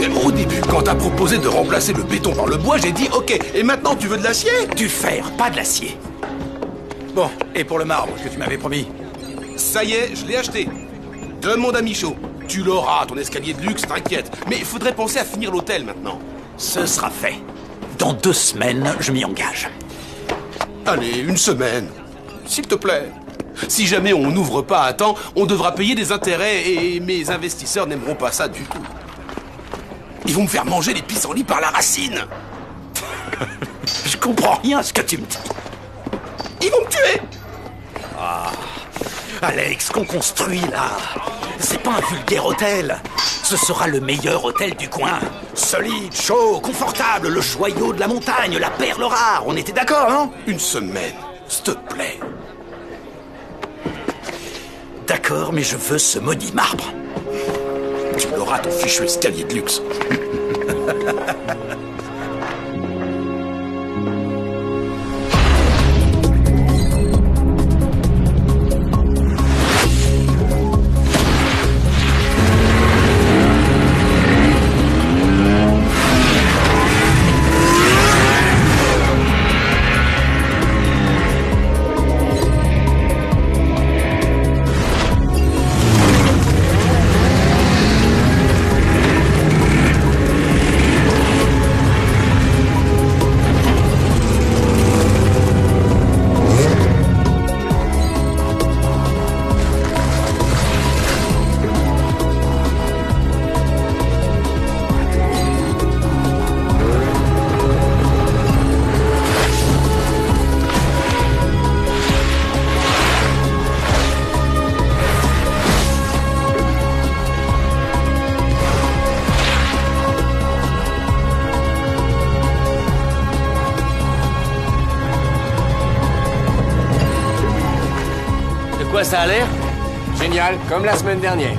Émeraude, quand t'as proposé de remplacer le béton par le bois, j'ai dit ok. Et maintenant, tu veux de l'acier? Du fer, pas de l'acier. Bon, et pour le marbre que tu m'avais promis? Ça y est, je l'ai acheté. Demande à Michaud. Tu l'auras, ton escalier de luxe, t'inquiète. Mais il faudrait penser à finir l'hôtel maintenant. Ce sera fait. Dans 2 semaines, je m'y engage. Allez, 1 semaine. S'il te plaît. Si jamais on n'ouvre pas à temps, on devra payer des intérêts et mes investisseurs n'aimeront pas ça du tout. Ils vont me faire manger les pissenlits par la racine. Je comprends rien à ce que tu me dis. Ils vont me tuer. Alex, qu'on construit là, c'est pas un vulgaire hôtel. Ce sera le meilleur hôtel du coin. Solide, chaud, confortable, le joyau de la montagne, la perle rare. On était d'accord, non? 1 semaine, s'il te plaît. D'accord, mais je veux ce maudit marbre. Tu l'auras, ton fichu escalier de luxe. Ça a l'air? Génial, comme la semaine dernière.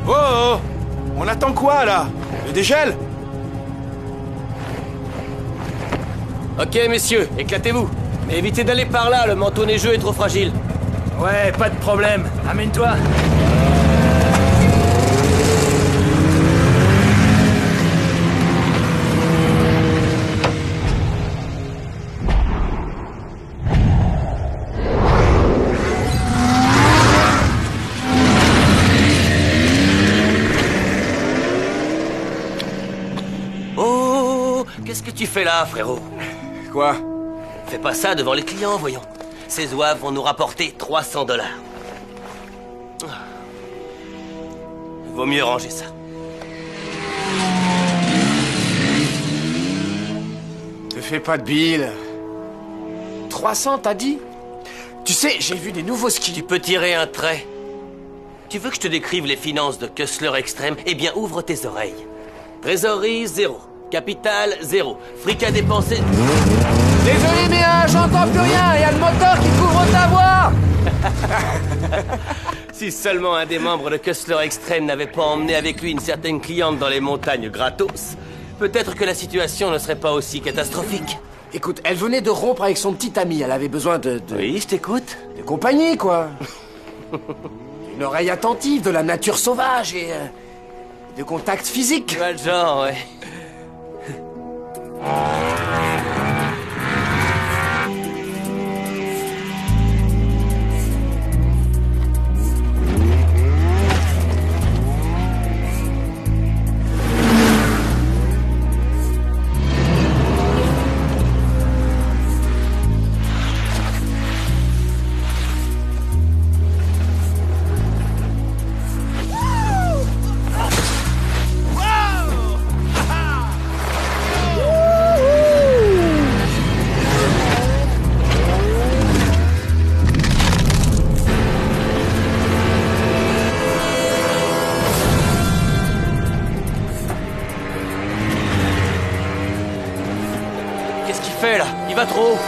Oh, oh, on attend quoi, là? Le dégel? Ok, messieurs, éclatez-vous. Mais évitez d'aller par là, le manteau neigeux est trop fragile. Ouais, pas de problème. Amène-toi. Qu'est-ce que tu fais là, frérot? Quoi? Fais pas ça devant les clients, voyons. Ces zouaves vont nous rapporter 300 $. Vaut mieux ranger ça. Te fais pas de bile. 300, t'as dit? Tu sais, j'ai vu des nouveaux skis. Tu peux tirer un trait. Tu veux que je te décrive les finances de Kessler Extreme? Eh bien, ouvre tes oreilles. Trésorerie, 0. Capital, 0. Fric à dépenser... Désolé, mais j'entends plus rien. Il y a le moteur qui couvre ta voix. Si seulement un des membres de Kessler Extreme n'avait pas emmené avec lui une certaine cliente dans les montagnes gratos, peut-être que la situation ne serait pas aussi catastrophique. Écoute, elle venait de rompre avec son petit ami. Elle avait besoin de... Oui, je t'écoute. De compagnie, quoi. Une oreille attentive, de la nature sauvage et... de contact physique. Tu vois le genre, ouais. Il va trop haut.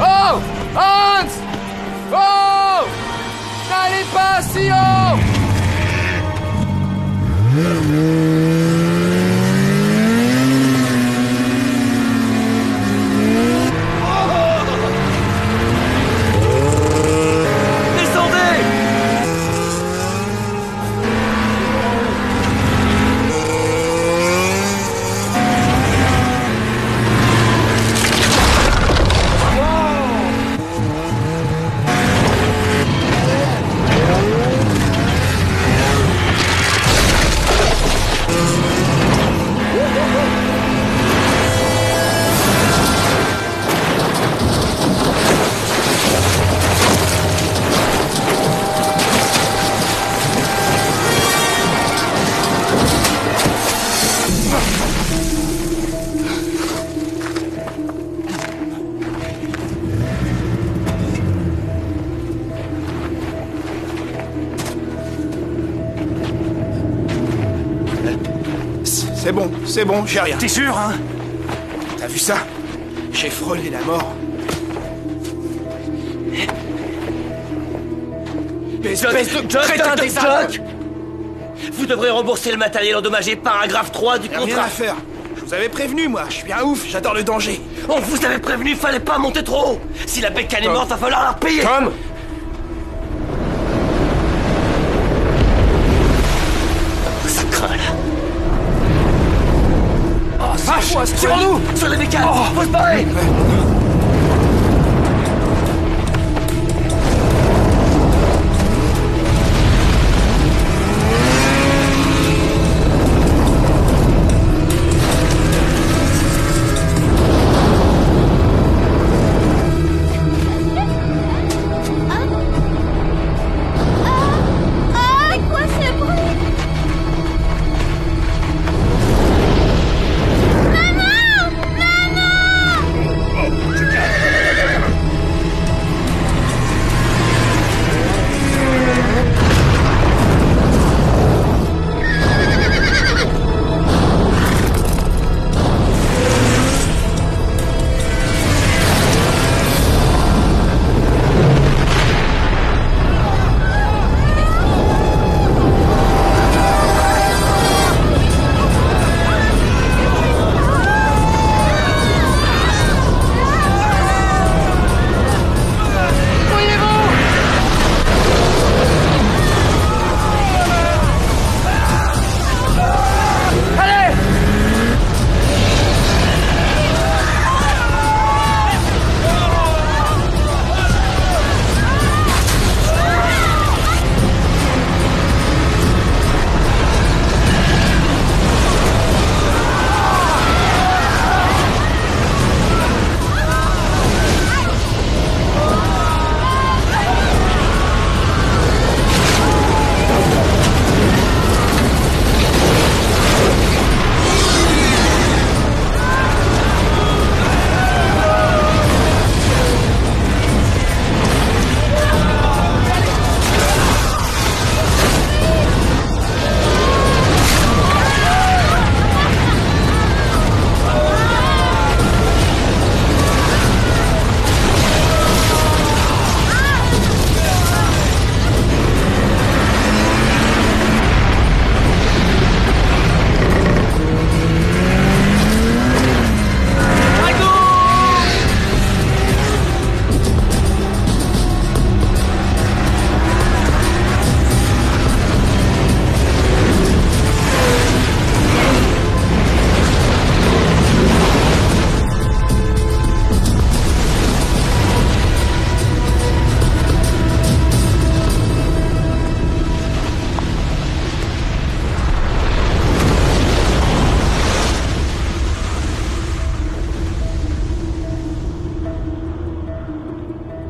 Oh! Hans! Oh! N'allez pas si haut! C'est bon, j'ai rien. T'es sûr, hein? T'as vu ça? J'ai frôlé la mort. Espèce de crétin des Doc! Vous devrez rembourser le matériel endommagé, paragraphe 3 du Rien contrat. à faire. Je vous avais prévenu, moi. Je suis un ouf, j'adore le danger. On vous avait prévenu, fallait pas monter trop haut. Si la bécane est morte, va falloir la repayer. Tom! Ça craint, là. Oh, vache! Tirons-nous sur les bécanes. Faut se barrer. C'est quoi ce bruit?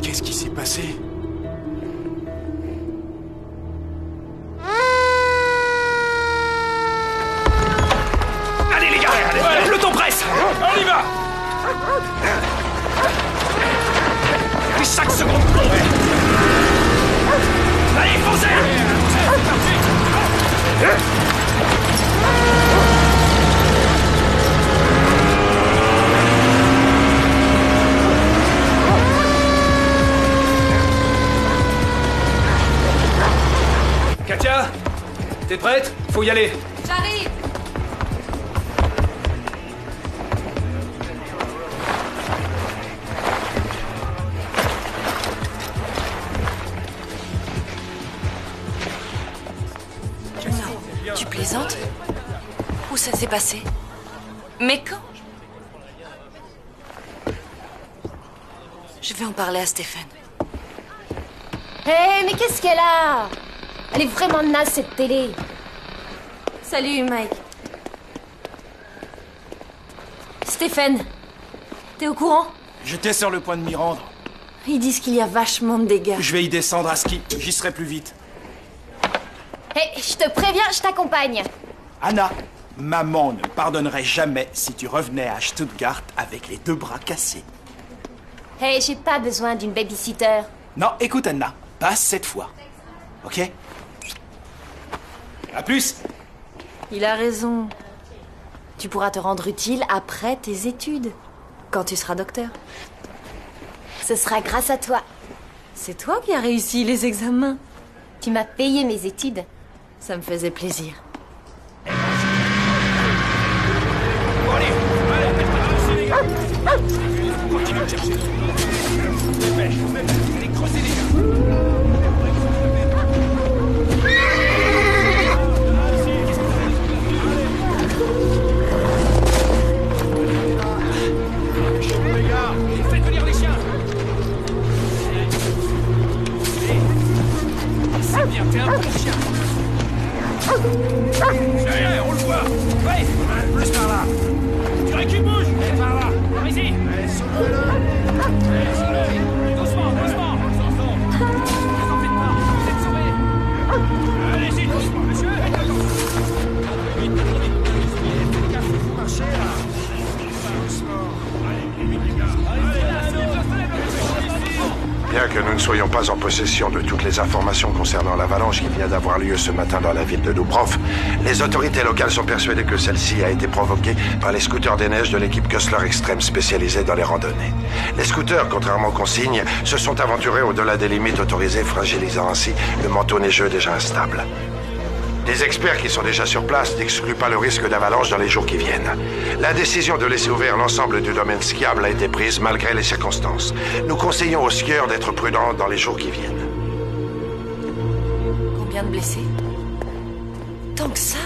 Qu'est-ce qui s'est passé? Allez les gars, le temps presse. On y va. Et chaque seconde compte. Allez, foncez. Katia, t'es prête? Faut y aller. J'arrive. Non, tu plaisantes? Où ça s'est passé? Mais quand? Je vais en parler à Stéphane. Hé, mais qu'est-ce qu'elle a? Elle est vraiment naze, cette télé. Salut, Mike. Stéphane, t'es au courant? J'étais sur le point de m'y rendre. Ils disent qu'il y a vachement de dégâts. Je vais y descendre à ski. J'y serai plus vite. Hé, je te préviens, je t'accompagne. Anna, maman ne pardonnerait jamais si tu revenais à Stuttgart avec les 2 bras cassés. Hé, j'ai pas besoin d'une babysitter. Non, écoute Anna, pas cette fois. Ok? À plus. Il a raison. Tu pourras te rendre utile après tes études, quand tu seras docteur. Ce sera grâce à toi. C'est toi qui as réussi les examens. Tu m'as payé mes études. Ça me faisait plaisir. Continue à chercher. Dépêche. Allez, creusez les gars. Les gars, faites venir les chiens. C'est bien, t'es un bon chien. Allez, on le voit. Ouais, plus par là. Tu dirais qu'il bouge. Et par là. Par ici. Allez, doucement, doucement. Ne vous en faites pas, vous êtes sauvés. Allez-y, doucement, monsieur. Faites attention. Vite, faites gaffe, vous marchez là. Doucement. Allez, vite les gars. Bien que nous ne soyons pas en possession de toutes les informations concernant l'avalanche qui vient d'avoir lieu ce matin dans la ville de Dubrovnik, les autorités locales sont persuadées que celle-ci a été provoquée par les scooters des neiges de l'équipe Kessler Extreme spécialisée dans les randonnées. Les scooters, contrairement aux consignes, se sont aventurés au-delà des limites autorisées, fragilisant ainsi le manteau neigeux déjà instable. Les experts qui sont déjà sur place n'excluent pas le risque d'avalanche dans les jours qui viennent. La décision de laisser ouvert l'ensemble du domaine skiable a été prise malgré les circonstances. Nous conseillons aux skieurs d'être prudents dans les jours qui viennent. Combien de blessés? Tant que ça?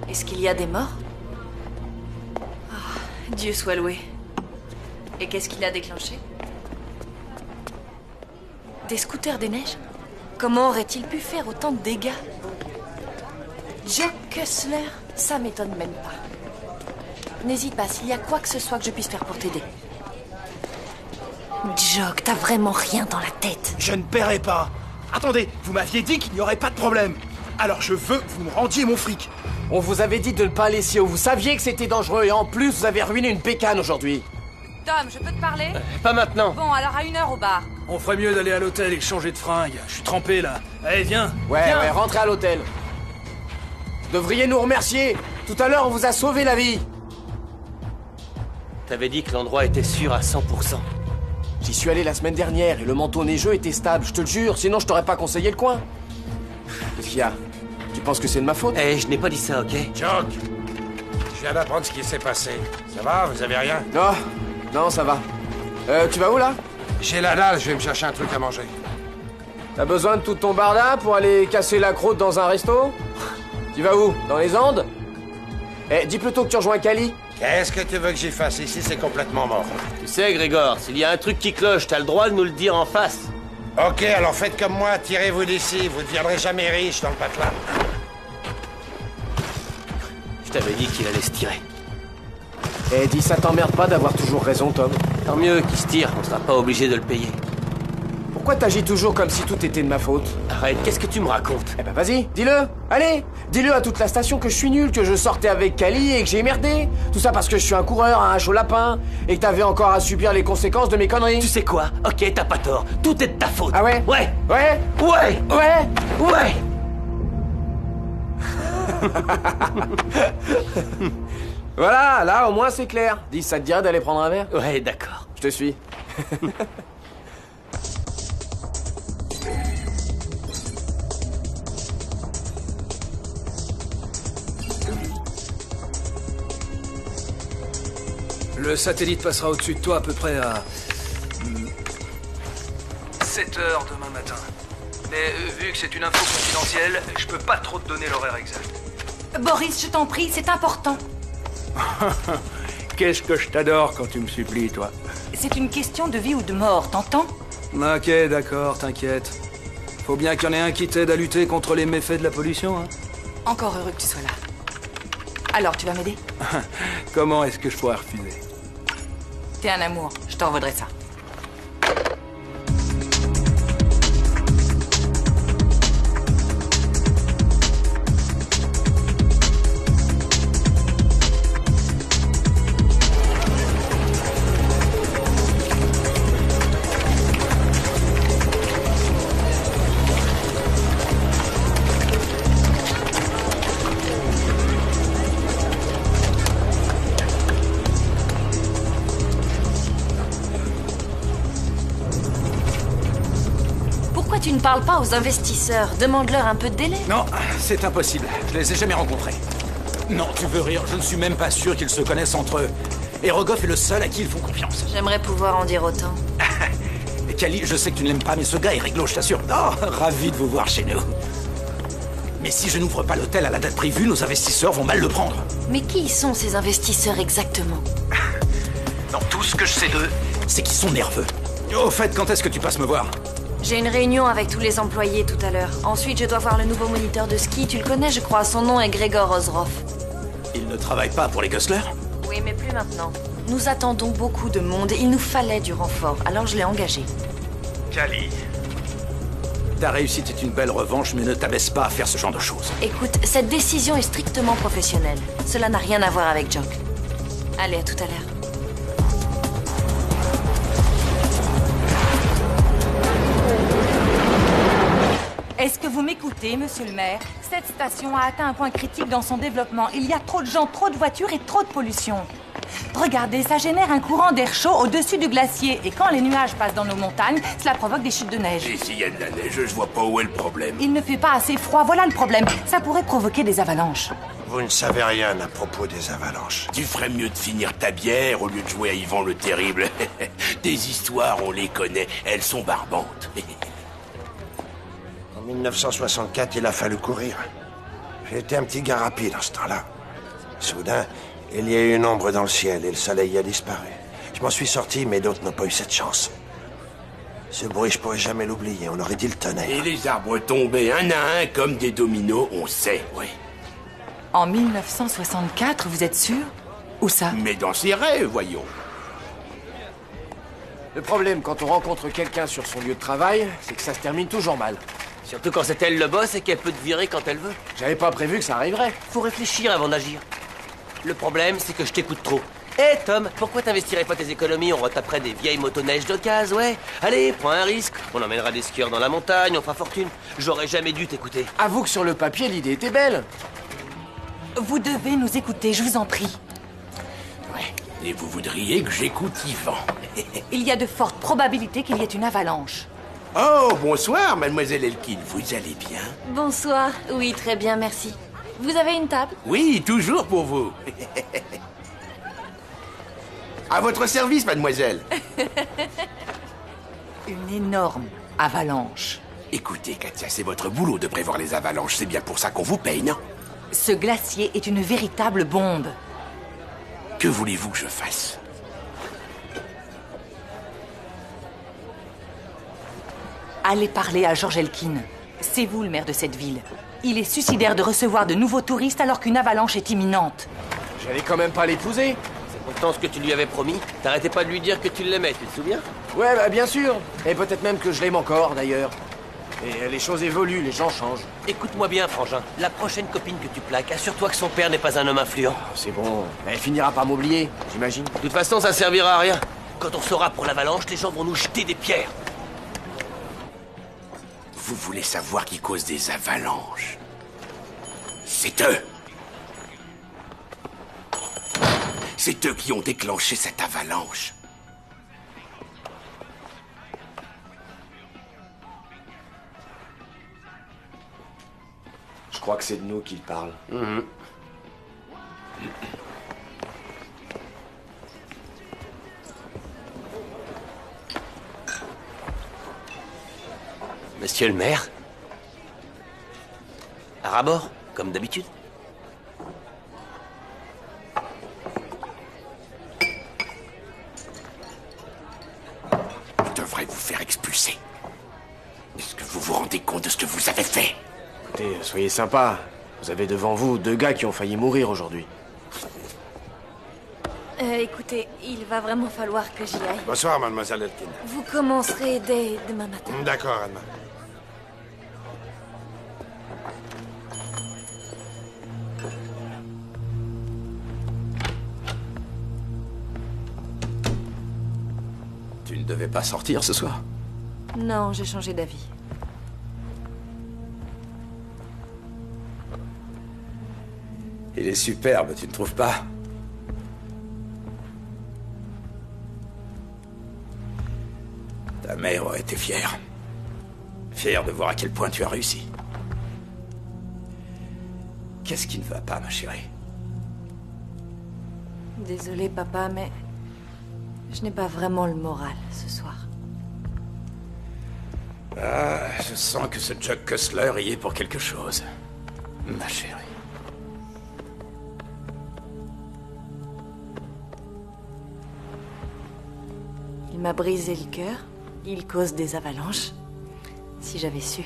Est-ce qu'il y a des morts? Oh, Dieu soit loué. Et qu'est-ce qu'il a déclenché? Des scooters des neiges? Comment aurait-il pu faire autant de dégâts? Jock Kessler, ça m'étonne même pas. N'hésite pas s'il y a quoi que ce soit que je puisse faire pour t'aider. Jock, t'as vraiment rien dans la tête. Je ne paierai pas. Attendez, vous m'aviez dit qu'il n'y aurait pas de problème. Alors je veux que vous me rendiez mon fric. On vous avait dit de ne pas aller si haut. Vous saviez que c'était dangereux et en plus, vous avez ruiné une pécane aujourd'hui. Tom, je peux te parler? Pas maintenant. Bon, alors à 1h au bar. On ferait mieux d'aller à l'hôtel et changer de fringue. Je suis trempé là. Allez, viens. Ouais, viens. ouais, rentrez à l'hôtel. Vous devriez nous remercier. Tout à l'heure, on vous a sauvé la vie. T'avais dit que l'endroit était sûr à 100%. J'y suis allé la semaine dernière et le manteau neigeux était stable, je te le jure. Sinon, je t'aurais pas conseillé le coin. Qu'est-ce qu'il y a? Tu penses que c'est de ma faute? Eh, je n'ai pas dit ça, ok? Jock, je viens d'apprendre ce qui s'est passé. Ça va? Vous avez rien? Non, non, ça va. Tu vas où, là? J'ai la dalle, je vais me chercher un truc à manger. T'as besoin de tout ton barda pour aller casser la croûte dans un resto? Tu vas où? Dans les Andes? Eh, dis plutôt que tu rejoins Cali. Qu'est-ce que tu veux que j'y fasse ici? C'est complètement mort. Tu sais, Grégor, s'il y a un truc qui cloche, t'as le droit de nous le dire en face. Ok, alors faites comme moi, tirez-vous d'ici. Vous ne deviendrez jamais riche dans le patelin. Je t'avais dit qu'il allait se tirer. Eh, dis, ça t'emmerde pas d'avoir toujours raison, Tom? Tant mieux qu'il se tire, on sera pas obligé de le payer. Pourquoi t'agis toujours comme si tout était de ma faute? Arrête, qu'est-ce que tu me racontes? Eh ben vas-y, dis-le. Allez, dis-le à toute la station que je suis nul, que je sortais avec Cali et que j'ai merdé. Tout ça parce que je suis un coureur, un chaud lapin, et que t'avais encore à subir les conséquences de mes conneries. Tu sais quoi? Ok, t'as pas tort. Tout est de ta faute. Ah ouais? Ouais. Ouais? Ouais. Ouais? Ouais. Voilà, là au moins c'est clair. Dis, ça te dirait d'aller prendre un verre? Ouais, d'accord. Je te suis. Le satellite passera au-dessus de toi à peu près à 7 heures demain matin. Mais vu que c'est une info confidentielle, je peux pas trop te donner l'horaire exact. Boris, je t'en prie, c'est important. Qu'est-ce que je t'adore quand tu me supplies, toi. C'est une question de vie ou de mort, t'entends? Ok, d'accord, t'inquiète. Faut bien qu'il y en ait un qui t'aide à lutter contre les méfaits de la pollution, hein. Encore heureux que tu sois là. Alors, tu vas m'aider? Comment est-ce que je pourrais refuser? T'es un amour, je t'en vaudrais ça. ne parles pas aux investisseurs. Demande-leur un peu de délai. Non, c'est impossible. Je les ai jamais rencontrés. Non, tu veux rire, je ne suis même pas sûr qu'ils se connaissent entre eux. Et Rogoff est le seul à qui ils font confiance. J'aimerais pouvoir en dire autant. Et Kali, je sais que tu ne l'aimes pas, mais ce gars est réglo, je t'assure. Oh, ravi de vous voir chez nous. Mais si je n'ouvre pas l'hôtel à la date prévue, nos investisseurs vont mal le prendre. Mais qui sont ces investisseurs exactement? Non, tout ce que je sais d'eux, c'est qu'ils sont nerveux. Au fait, quand est-ce que tu passes me voir? J'ai une réunion avec tous les employés tout à l'heure. Ensuite, je dois voir le nouveau moniteur de ski. Tu le connais, je crois. Son nom est Grégor Ozrov. Il ne travaille pas pour les Gosler? Oui, mais plus maintenant. Nous attendons beaucoup de monde. Il nous fallait du renfort, alors je l'ai engagé. Kali. Ta réussite est une belle revanche, mais ne t'abaisse pas à faire ce genre de choses. Écoute, cette décision est strictement professionnelle. Cela n'a rien à voir avec Jock. Allez, à tout à l'heure. Est-ce que vous m'écoutez, monsieur le maire? Cette station a atteint un point critique dans son développement. Il y a trop de gens, trop de voitures et trop de pollution. Regardez, ça génère un courant d'air chaud au-dessus du glacier. Et quand les nuages passent dans nos montagnes, cela provoque des chutes de neige. Et s'il y a de la neige, je vois pas où est le problème. Il ne fait pas assez froid, voilà le problème. Ça pourrait provoquer des avalanches. Vous ne savez rien à propos des avalanches. Tu ferais mieux de finir ta bière au lieu de jouer à Yvan le Terrible. Des histoires, on les connaît, elles sont barbantes. En 1964, il a fallu courir. J'étais un petit gars rapide en ce temps-là. Soudain, il y a eu une ombre dans le ciel et le soleil a disparu. Je m'en suis sorti, mais d'autres n'ont pas eu cette chance. Ce bruit, je pourrais jamais l'oublier. On aurait dit le tonnerre. Et les arbres tombaient un à un comme des dominos, on sait, oui. En 1964, vous êtes sûr? Où ça? Mais dans ses rêves, voyons. Le problème quand on rencontre quelqu'un sur son lieu de travail, c'est que ça se termine toujours mal. Surtout quand c'est elle le boss et qu'elle peut te virer quand elle veut. J'avais pas prévu que ça arriverait. Faut réfléchir avant d'agir. Le problème, c'est que je t'écoute trop. Hé Tom, pourquoi t'investirais pas tes économies? On retaperait des vieilles motoneiges d'occasion, ouais. Allez, prends un risque. On emmènera des skieurs dans la montagne, on fera fortune. J'aurais jamais dû t'écouter. Avoue que sur le papier, l'idée était belle. Vous devez nous écouter, je vous en prie. Ouais, et vous voudriez que j'écoute Yvan. Il y a de fortes probabilités qu'il y ait une avalanche. Oh, bonsoir, mademoiselle Elkin. Vous allez bien? Bonsoir. Oui, très bien, merci. Vous avez une table? Oui, toujours pour vous. À votre service, mademoiselle. Une énorme avalanche. Écoutez, Katia, c'est votre boulot de prévoir les avalanches. C'est bien pour ça qu'on vous paye, non? Ce glacier est une véritable bombe. Que voulez-vous que je fasse? Allez parler à George Elkin. C'est vous le maire de cette ville. Il est suicidaire de recevoir de nouveaux touristes alors qu'une avalanche est imminente. J'allais quand même pas l'épouser. C'est pourtant ce que tu lui avais promis. T'arrêtais pas de lui dire que tu l'aimais, tu te souviens? Ouais, bah bien sûr. Et peut-être même que je l'aime encore, d'ailleurs. Et les choses évoluent, les gens changent. Écoute-moi bien, frangin. La prochaine copine que tu plaques, assure-toi que son père n'est pas un homme influent. Oh, c'est bon. Elle finira par m'oublier, j'imagine. De toute façon, ça servira à rien. Quand on saura pour l'avalanche, les gens vont nous jeter des pierres. Vous voulez savoir qui cause des avalanches? C'est eux. C'est eux qui ont déclenché cette avalanche. Je crois que c'est de nous qu'il parle. Monsieur le maire? À rabord, comme d'habitude. Je devrais vous faire expulser. Est-ce que vous vous rendez compte de ce que vous avez fait? Écoutez, soyez sympa. Vous avez devant vous 2 gars qui ont failli mourir aujourd'hui. Écoutez, il va vraiment falloir que j'y aille. Bonsoir, mademoiselle Elkin. Vous commencerez dès demain matin. D'accord, Anna. Tu ne devais pas sortir ce soir? Non, j'ai changé d'avis. Il est superbe, tu ne trouves pas? Ta mère aurait été fière. fier de voir à quel point tu as réussi. Qu'est-ce qui ne va pas, ma chérie? Désolée, papa, mais je n'ai pas vraiment le moral ce soir. Ah, je sens que ce Chuck Cussler y est pour quelque chose. Ma chérie. Il m'a brisé le cœur. Il cause des avalanches. Si j'avais su.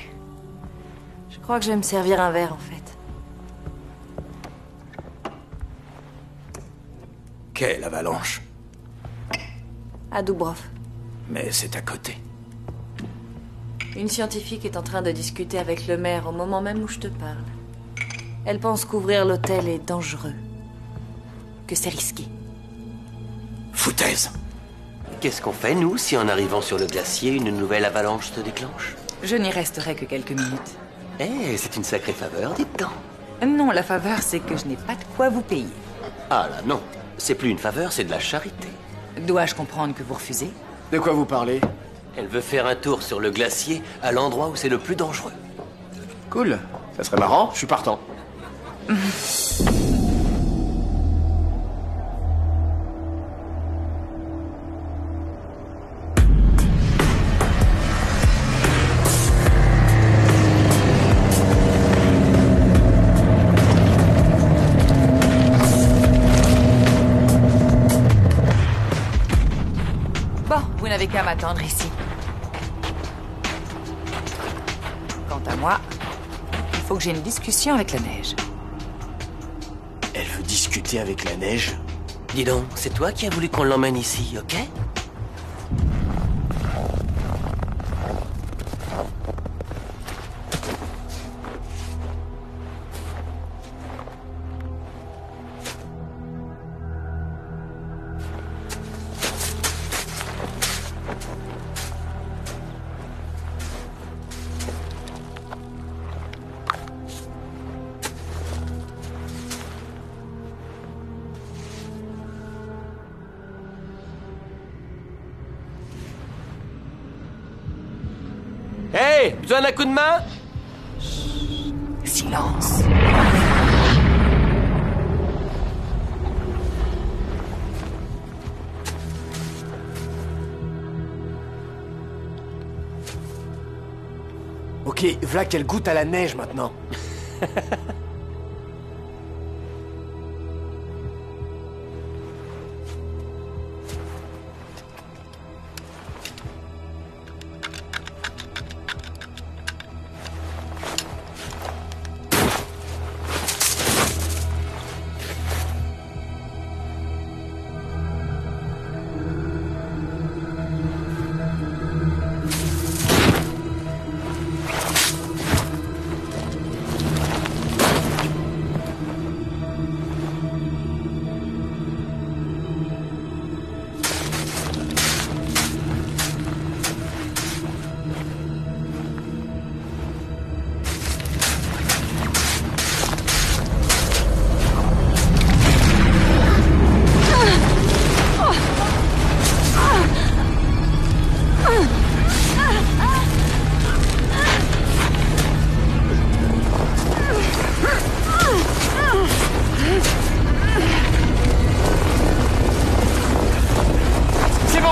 Je crois que je vais me servir un verre, en fait. Quelle avalanche? À Dubrov. Mais c'est à côté. Une scientifique est en train de discuter avec le maire au moment même où je te parle. Elle pense qu'ouvrir l'hôtel est dangereux. Que c'est risqué. Foutaise! Qu'est-ce qu'on fait, nous, si en arrivant sur le glacier, une nouvelle avalanche se déclenche? Je n'y resterai que quelques minutes. Eh, c'est une sacrée faveur, dites donc. Non, la faveur, c'est que je n'ai pas de quoi vous payer. Ah là, non. C'est plus une faveur, c'est de la charité. Dois-je comprendre que vous refusez? De quoi vous parlez? Elle veut faire un tour sur le glacier à l'endroit où c'est le plus dangereux. Cool. Ça serait marrant, je suis partant. Bon, vous n'avez qu'à m'attendre ici. Quant à moi, il faut que j'ai une discussion avec la neige. Elle veut discuter avec la neige? Dis donc, c'est toi qui as voulu qu'on l'emmène ici, ok? Hey, besoin d'un coup de main? Silence. Ok, v'là qu'elle goûte à la neige maintenant.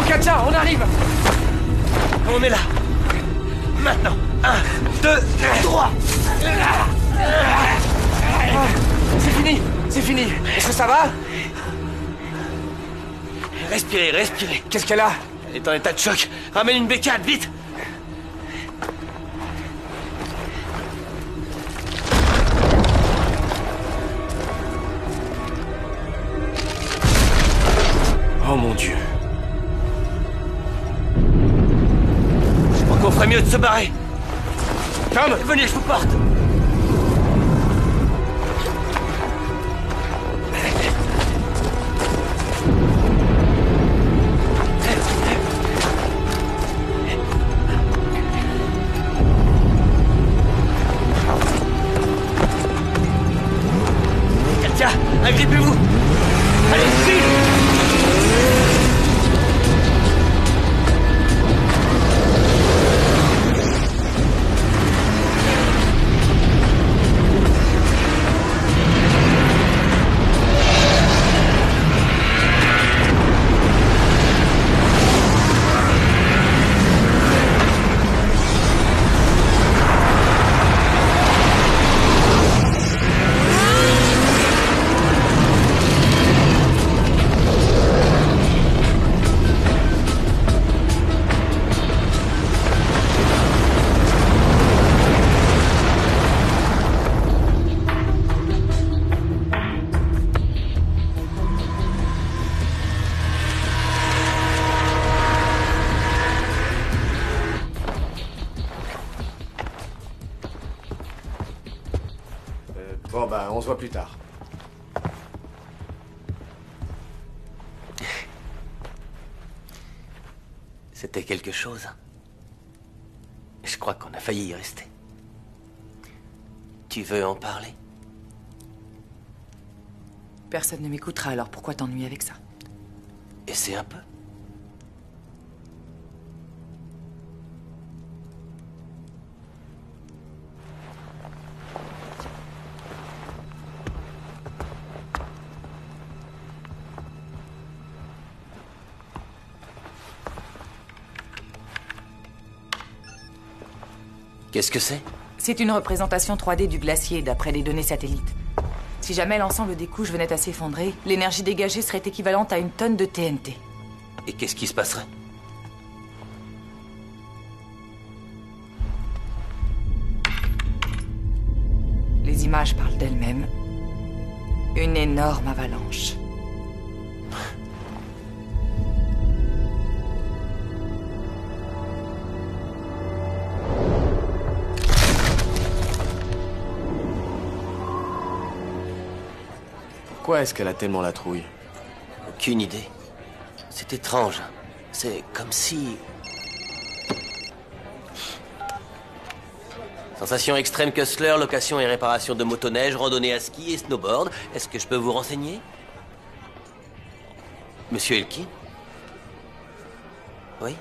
Katja, on arrive! On est là. Maintenant. 1, 2, 3. C'est fini! C'est fini! Est-ce que ça va? Respirez, respirez. Qu'est-ce qu'elle a? Elle est en état de choc. Ramène une bécane, vite! Oh mon Dieu. Je crois qu'on ferait mieux de se barrer. Tom! Venez, je vous porte. Katia, agrippez-vous. Allez, vite! Bon, bah, on se voit plus tard. C'était quelque chose. Je crois qu'on a failli y rester. Tu veux en parler? Personne ne m'écoutera, alors pourquoi t'ennuyer avec ça? Essaie un peu. Qu'est-ce que c'est? C'est une représentation 3D du glacier, d'après les données satellites. Si jamais l'ensemble des couches venait à s'effondrer, l'énergie dégagée serait équivalente à une tonne de TNT. Et qu'est-ce qui se passerait? Les images parlent d'elles-mêmes. Une énorme avalanche. Pourquoi est-ce qu'elle a tellement la trouille? Aucune idée. C'est étrange. C'est comme si... Sensation extrême Kessler, location et réparation de motoneige, randonnée à ski et snowboard. Est-ce que je peux vous renseigner? Monsieur Elkin? Oui?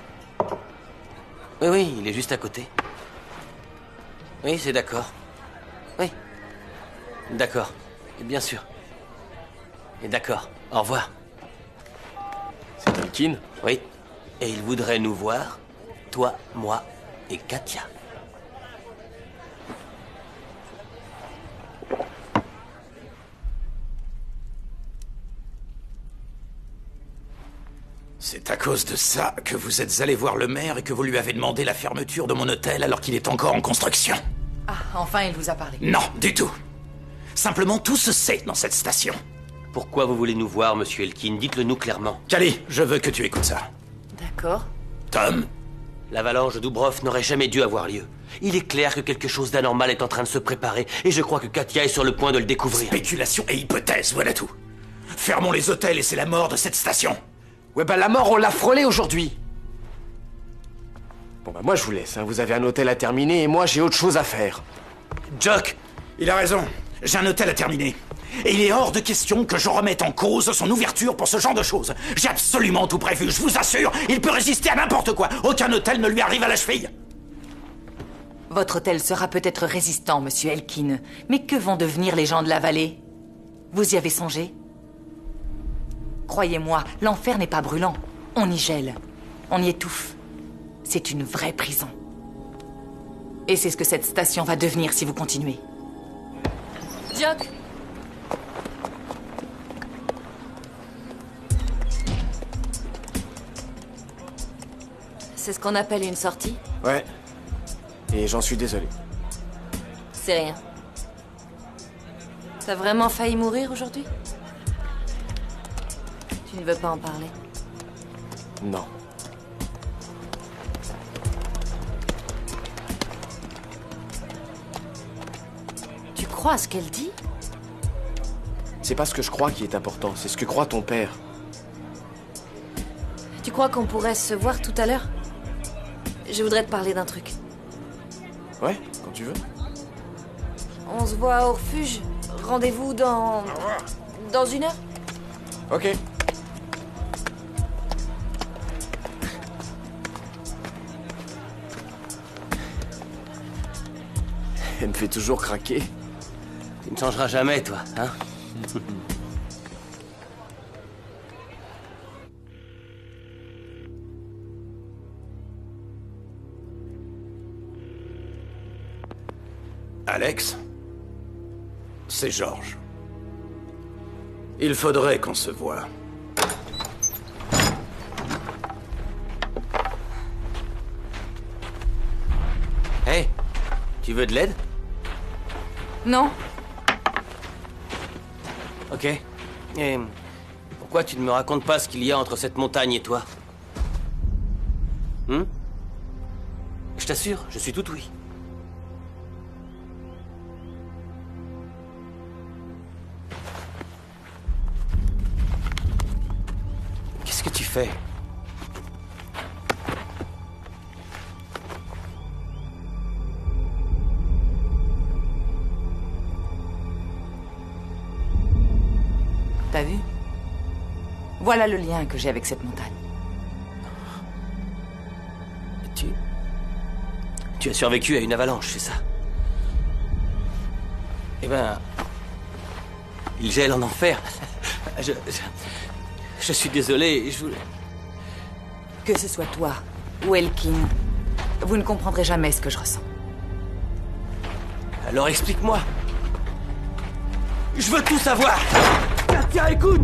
Oui, il est juste à côté. Oui, c'est d'accord. Oui. D'accord. Bien sûr. Et d'accord. Au revoir. C'est Elkin? Oui. Et il voudrait nous voir, toi, moi et Katia. C'est à cause de ça que vous êtes allé voir le maire et que vous lui avez demandé la fermeture de mon hôtel alors qu'il est encore en construction. Ah, enfin, il vous a parlé. Non, du tout. Simplement, tout se sait dans cette station. Pourquoi vous voulez nous voir, monsieur Elkin? Dites-le nous clairement. Kali, je veux que tu écoutes ça. D'accord. Tom? L'avalanche de Doubrov n'aurait jamais dû avoir lieu. Il est clair que quelque chose d'anormal est en train de se préparer, et je crois que Katia est sur le point de le découvrir. Spéculation et hypothèse, voilà tout. Fermons les hôtels et c'est la mort de cette station. Ouais, bah la mort, on l'a frôlée aujourd'hui. Bon, bah moi je vous laisse, hein. Vous avez un hôtel à terminer et moi j'ai autre chose à faire. Jock, il a raison. J'ai un hôtel à terminer. Et il est hors de question que je remette en cause son ouverture pour ce genre de choses. J'ai absolument tout prévu, je vous assure. Il peut résister à n'importe quoi. Aucun hôtel ne lui arrive à la cheville. Votre hôtel sera peut-être résistant, monsieur Elkin. Mais que vont devenir les gens de la vallée? Vous y avez songé? Croyez-moi, l'enfer n'est pas brûlant. On y gèle. On y étouffe. C'est une vraie prison. Et c'est ce que cette station va devenir si vous continuez. Jock! C'est ce qu'on appelle une sortie? Ouais. Et j'en suis désolé. C'est rien. T'as vraiment failli mourir aujourd'hui? Tu ne veux pas en parler? Non. Tu crois à ce qu'elle dit? C'est pas ce que je crois qui est important, c'est ce que croit ton père. Tu crois qu'on pourrait se voir tout à l'heure? Je voudrais te parler d'un truc. Ouais, quand tu veux. On se voit au refuge. Rendez-vous dans... dans 1 heure? Ok. Elle me fait toujours craquer. Tu ne changeras jamais, toi, hein? Alex? C'est Georges. Il faudrait qu'on se voie. Hey, tu veux de l'aide? Non. Ok. Et pourquoi tu ne me racontes pas ce qu'il y a entre cette montagne et toi? Je t'assure, je suis tout oui. fait. T'as vu? Voilà le lien que j'ai avec cette montagne. Tu as survécu à une avalanche, c'est ça? Eh ben... il gèle en enfer. Je suis désolé, je voulais... Que ce soit toi ou Elkin, vous ne comprendrez jamais ce que je ressens. Alors explique-moi. Je veux tout savoir. Tiens, écoute.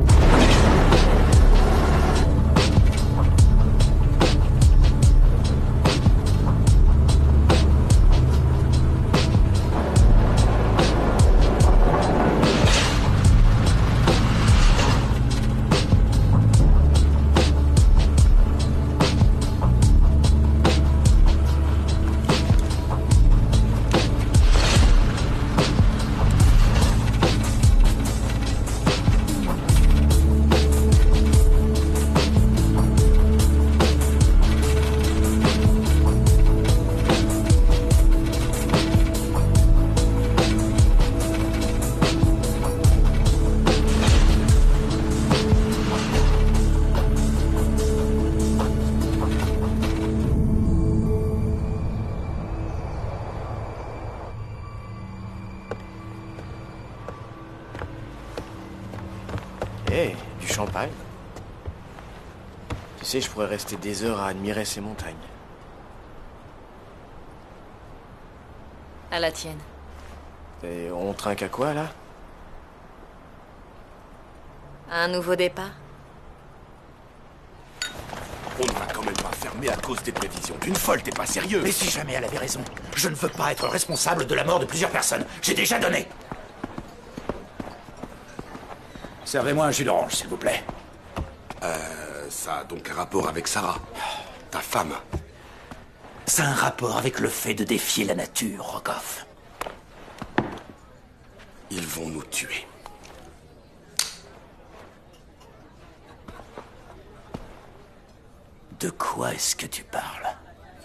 Hé, du champagne. Tu sais, je pourrais rester des heures à admirer ces montagnes. À la tienne. Et on trinque à quoi, là? À un nouveau départ? On ne va quand même pas fermer à cause des prévisions d'une folle, t'es pas sérieux? Mais si jamais elle avait raison, je ne veux pas être responsable de la mort de plusieurs personnes. J'ai déjà donné. Servez-moi un jus d'orange, s'il vous plaît. Ça a donc un rapport avec Sarah, ta femme. Ça a un rapport avec le fait de défier la nature, Rogoff. Ils vont nous tuer. De quoi est-ce que tu parles?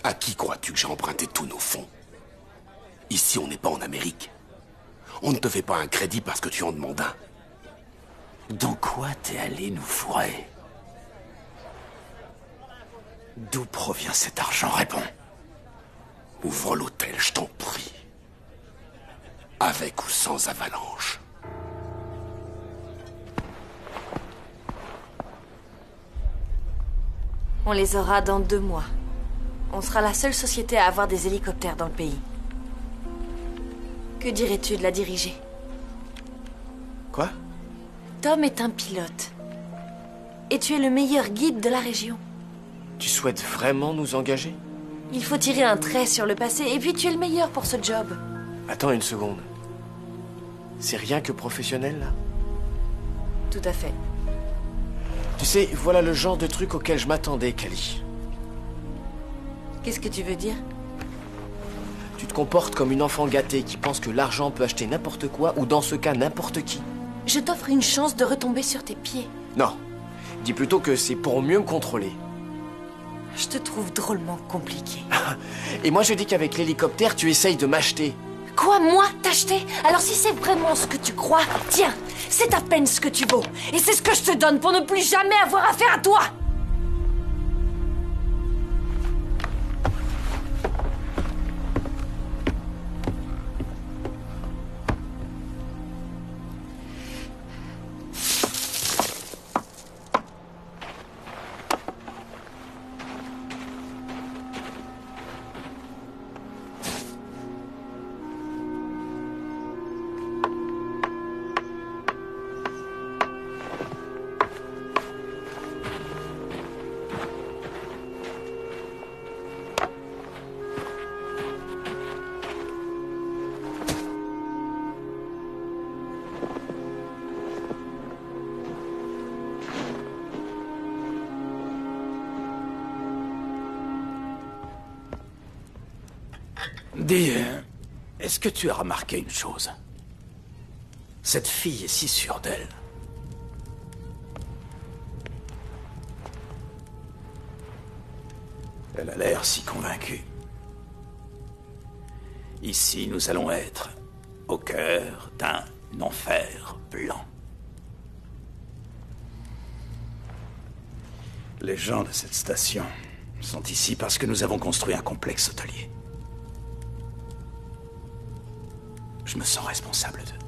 À qui crois-tu que j'ai emprunté tous nos fonds? Ici, on n'est pas en Amérique. On ne te fait pas un crédit parce que tu en demandes un. Dans quoi t'es allé nous fourrer? D'où provient cet argent? Réponds. Ouvre l'hôtel, je t'en prie. Avec ou sans avalanche. On les aura dans 2 mois. On sera la seule société à avoir des hélicoptères dans le pays. Que dirais-tu de la diriger? Quoi? Tom est un pilote. Et tu es le meilleur guide de la région. Tu souhaites vraiment nous engager? Il faut tirer un trait sur le passé, et puis tu es le meilleur pour ce job. Attends une seconde. C'est rien que professionnel, là? Tout à fait. Tu sais, voilà le genre de truc auquel je m'attendais, Kali. Qu'est-ce que tu veux dire? Tu te comportes comme une enfant gâtée qui pense que l'argent peut acheter n'importe quoi, ou dans ce cas, n'importe qui. Je t'offre une chance de retomber sur tes pieds. Non. Dis plutôt que c'est pour mieux me contrôler. Je te trouve drôlement compliqué. Et moi je dis qu'avec l'hélicoptère, tu essayes de m'acheter. Quoi, moi, t'acheter? Alors si c'est vraiment ce que tu crois, tiens, c'est à peine ce que tu vaux. Et c'est ce que je te donne pour ne plus jamais avoir affaire à toi. Dis, est-ce que tu as remarqué une chose? Cette fille est si sûre d'elle. Elle a l'air si convaincue. Ici, nous allons être au cœur d'un enfer blanc. Les gens de cette station sont ici parce que nous avons construit un complexe hôtelier. Je me sens responsable d'eux.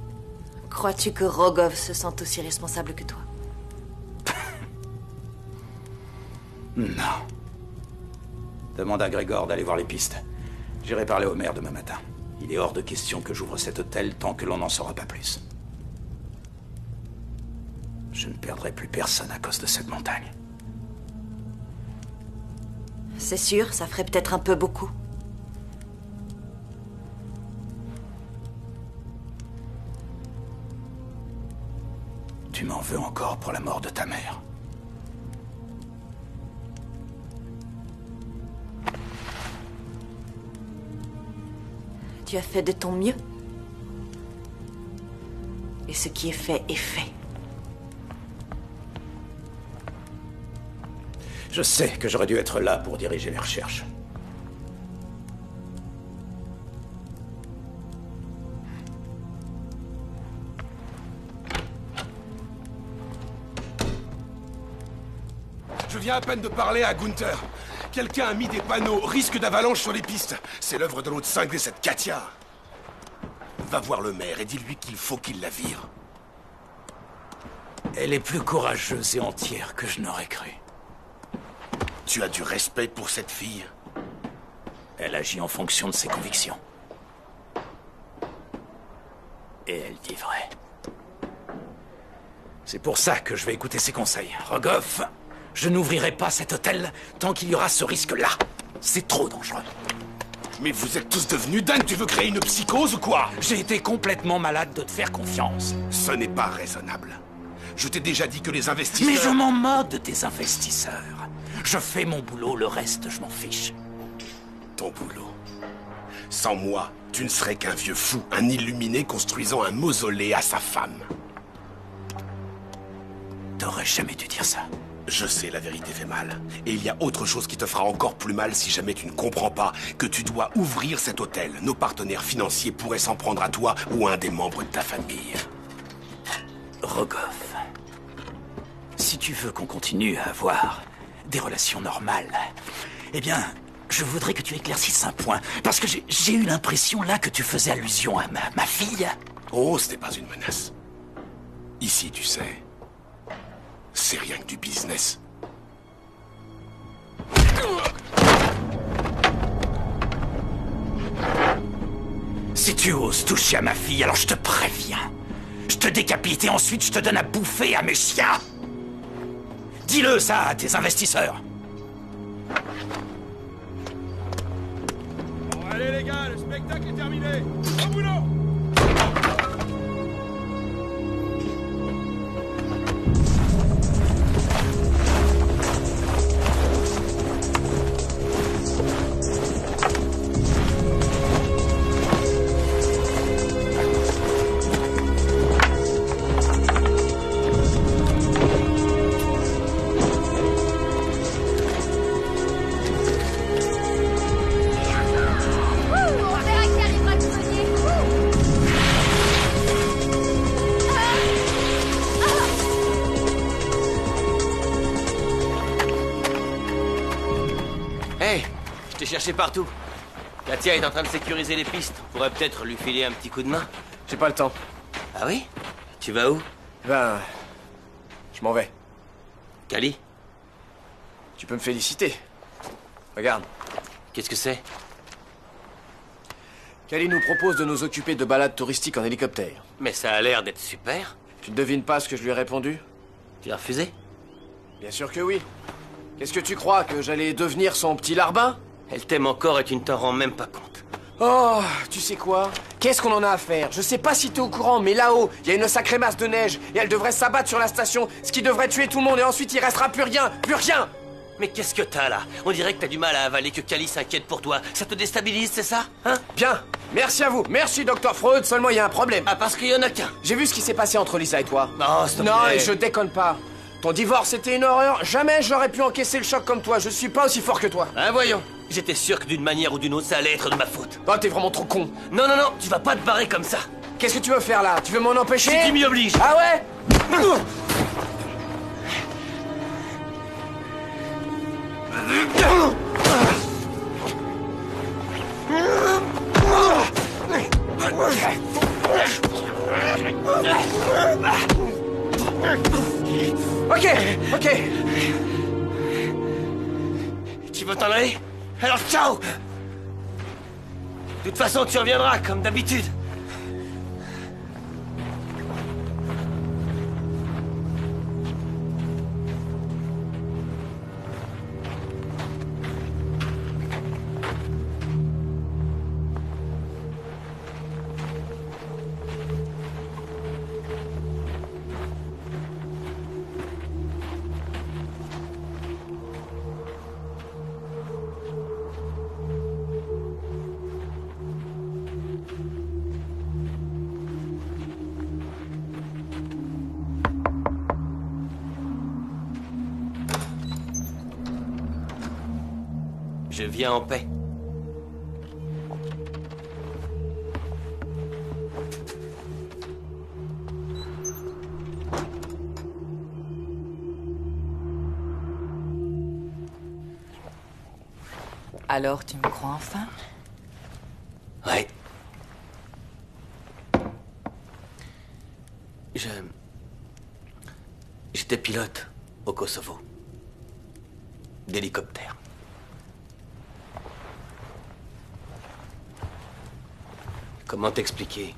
Crois-tu que Rogov se sente aussi responsable que toi? Non. Demande à Grégor d'aller voir les pistes. J'irai parler au maire demain matin. Il est hors de question que j'ouvre cet hôtel tant que l'on n'en saura pas plus. Je ne perdrai plus personne à cause de cette montagne. C'est sûr, ça ferait peut-être un peu beaucoup. Tu m'en veux encore pour la mort de ta mère. Tu as fait de ton mieux. Et ce qui est fait est fait. Je sais que j'aurais dû être là pour diriger les recherches. Je viens à peine de parler à Gunther. Quelqu'un a mis des panneaux « Risque d'avalanche sur les pistes ». C'est l'œuvre de l'autre cinglé, cette Katia. Va voir le maire et dis-lui qu'il faut qu'il la vire. Elle est plus courageuse et entière que je n'aurais cru. Tu as du respect pour cette fille? Elle agit en fonction de ses convictions. Et elle dit vrai. C'est pour ça que je vais écouter ses conseils. Rogov, je n'ouvrirai pas cet hôtel tant qu'il y aura ce risque-là. C'est trop dangereux. Mais vous êtes tous devenus dingues, tu veux créer une psychose ou quoi? J'ai été complètement malade de te faire confiance. Ce n'est pas raisonnable. Je t'ai déjà dit que les investisseurs... Mais je m'en moque de tes investisseurs. Je fais mon boulot, le reste, je m'en fiche. Ton boulot. Sans moi, tu ne serais qu'un vieux fou, un illuminé construisant un mausolée à sa femme. T'aurais jamais dû dire ça. Je sais, la vérité fait mal. Et il y a autre chose qui te fera encore plus mal si jamais tu ne comprends pas que tu dois ouvrir cet hôtel. Nos partenaires financiers pourraient s'en prendre à toi ou à un des membres de ta famille. Rogov, si tu veux qu'on continue à avoir des relations normales, eh bien, je voudrais que tu éclaircisses un point. Parce que j'ai eu l'impression là que tu faisais allusion à ma fille. Oh, ce n'est pas une menace. Ici, tu sais, c'est rien que du business. Si tu oses toucher à ma fille, alors je te préviens. Je te décapite et ensuite je te donne à bouffer à mes chiens. Dis-le ça à tes investisseurs. Bon, allez les gars, le spectacle est terminé. Au boulot! Chercher partout. Katia est en train de sécuriser les pistes. On pourrait peut-être lui filer un petit coup de main. J'ai pas le temps. Ah oui? Tu vas où? Ben... je m'en vais. Kali? Tu peux me féliciter. Regarde. Qu'est-ce que c'est? Kali nous propose de nous occuper de balades touristiques en hélicoptère. Mais ça a l'air d'être super. Tu ne devines pas ce que je lui ai répondu? Tu as refusé? Bien sûr que oui. Qu'est-ce que tu crois, que j'allais devenir son petit larbin? Elle t'aime encore et tu ne t'en rends même pas compte. Oh, tu sais quoi? Qu'est-ce qu'on en a à faire? Je sais pas si t'es au courant, mais là-haut, il y a une sacrée masse de neige et elle devrait s'abattre sur la station, ce qui devrait tuer tout le monde et ensuite il restera plus rien, plus rien! Mais qu'est-ce que t'as là? On dirait que t'as du mal à avaler que Kali s'inquiète pour toi. Ça te déstabilise, c'est ça? Hein? Bien, merci à vous, merci Dr. Freud, seulement il y a un problème. Ah, parce qu'il y en a qu'un. J'ai vu ce qui s'est passé entre Lisa et toi. Non, s'il te plaît. Non, et je déconne pas. Ton divorce c'était une horreur. Jamais j'aurais pu encaisser le choc comme toi. Je suis pas aussi fort que toi. Ah, voyons. J'étais sûr que d'une manière ou d'une autre, ça allait être de ma faute. Oh, t'es vraiment trop con. Non, non, non, tu vas pas te barrer comme ça. Qu'est-ce que tu veux faire là? Tu veux m'en empêcher? Si tu m'y obliges. Ah ouais? Ok, ok. Tu veux t'en aller? Alors ciao! De toute façon, tu reviendras, comme d'habitude. Je viens en paix. Alors, tu me crois enfin? Ouais. J'étais pilote au Kosovo. D'hélicoptère. Comment t'expliquer?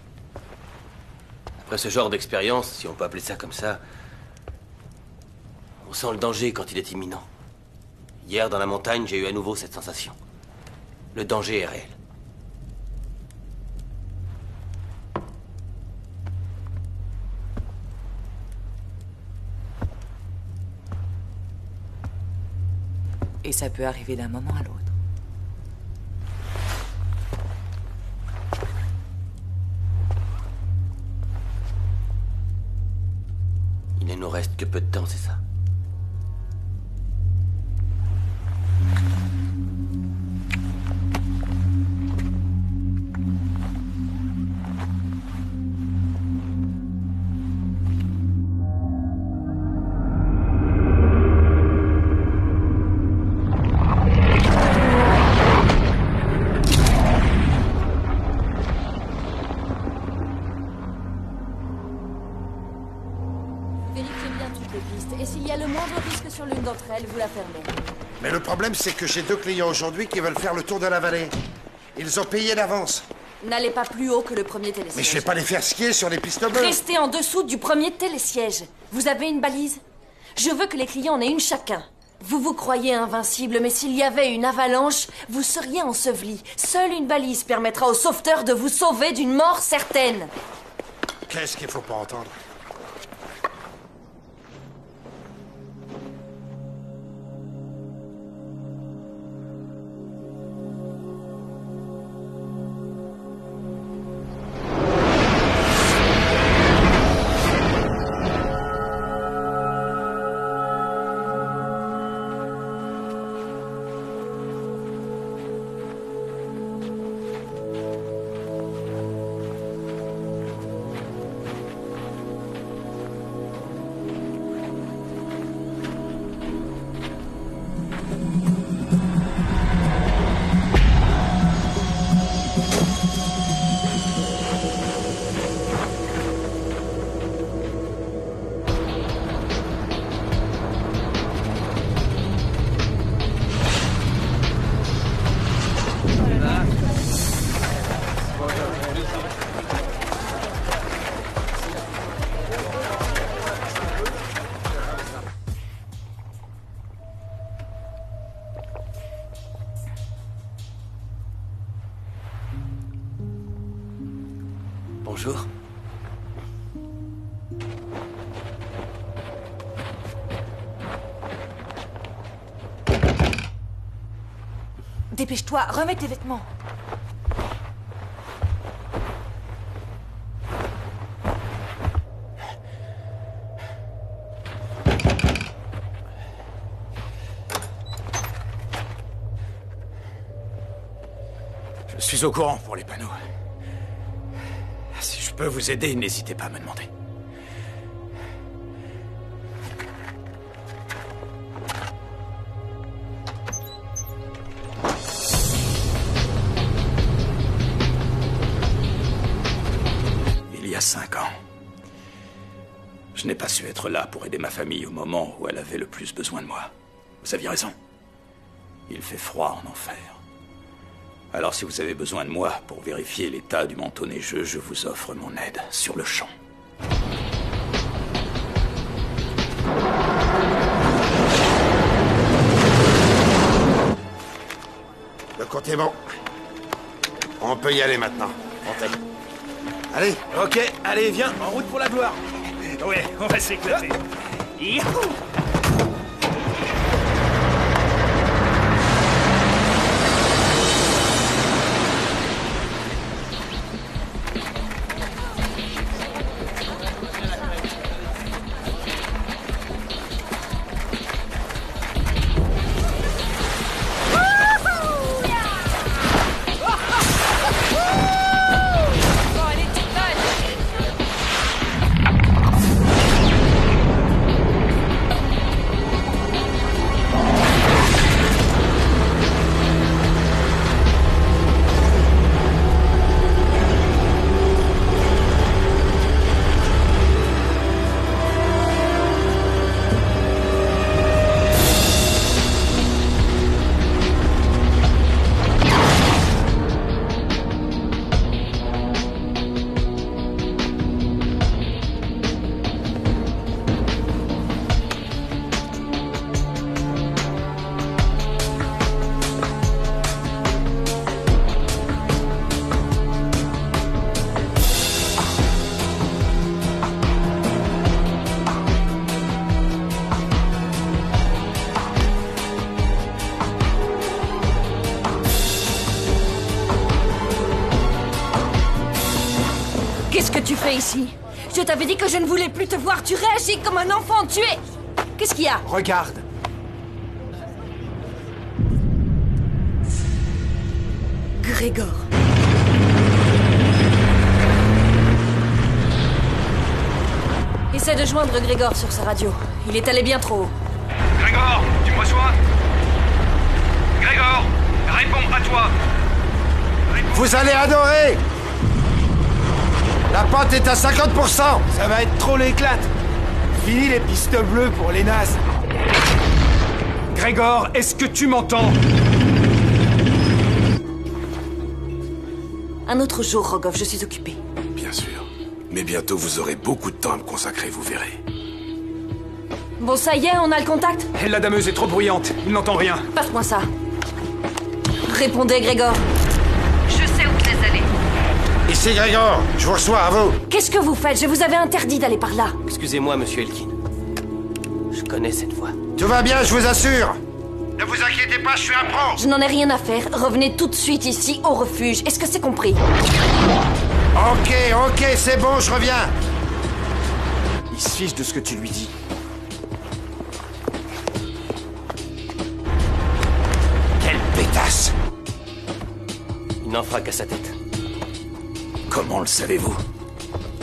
Après ce genre d'expérience, si on peut appeler ça comme ça, on sent le danger quand il est imminent. Hier, dans la montagne, j'ai eu à nouveau cette sensation. Le danger est réel. Et ça peut arriver d'un moment à l'autre. Il ne nous reste que peu de temps, c'est ça? Vous la fermez. Mais le problème, c'est que j'ai 2 clients aujourd'hui qui veulent faire le tour de la vallée. Ils ont payé d'avance. N'allez pas plus haut que le premier télésiège. Mais je vais pas les faire skier sur les pistes bleues. Restez en dessous du premier télésiège. Vous avez une balise? Je veux que les clients en aient une chacun. Vous vous croyez invincible, mais s'il y avait une avalanche, vous seriez ensevelis. Seule une balise permettra aux sauveteurs de vous sauver d'une mort certaine. Qu'est-ce qu'il faut pas entendre? Bonjour. Dépêche-toi, remets tes vêtements. suis au courant pour les panneaux. Si je peux vous aider, n'hésitez pas à me demander. Il y a 5 ans, je n'ai pas su être là pour aider ma famille au moment où elle avait le plus besoin de moi. Vous aviez raison. Il fait froid en enfer. Alors si vous avez besoin de moi pour vérifier l'état du manteau neigeux, je vous offre mon aide sur le champ. Le compte est bon. On peut y aller maintenant. Allez. Ok, allez, viens, en route pour la gloire. Ouais, on va s'éclater. Youhou! Qu'est-ce que tu fais ici? Je t'avais dit que je ne voulais plus te voir. Tu réagis comme un enfant. Tu es... Qu'est-ce qu'il y a? Regarde. Grégor. Essaie de joindre Grégor sur sa radio. Il est allé bien trop haut. Grégor, tu me reçois? Grégor, réponds à toi. Vous allez adorer. La pente est à 50%. Ça va être trop l'éclate. Fini les pistes bleues pour les nazes. Grégor, est-ce que tu m'entends? Un autre jour, Rogov, je suis occupée. Bien sûr. Mais bientôt, vous aurez beaucoup de temps à me consacrer, vous verrez. Bon, ça y est, on a le contact? La dameuse est trop bruyante. Il n'entend rien. Passe-moi ça. Répondez, Grégor. Je sais où vous êtes allé. Ici Grégor, je vous reçois, à vous. Qu'est-ce que vous faites? Je vous avais interdit d'aller par là. Excusez-moi, monsieur Elkin. Je connais cette voix. Tout va bien, je vous assure. Ne vous inquiétez pas, je suis un pro. Je n'en ai rien à faire. Revenez tout de suite ici, au refuge. Est-ce que c'est compris? Ok, c'est bon, je reviens. Il se fiche de ce que tu lui dis. Quelle pétasse. Il n'en fera qu'à sa tête. Comment le savez-vous?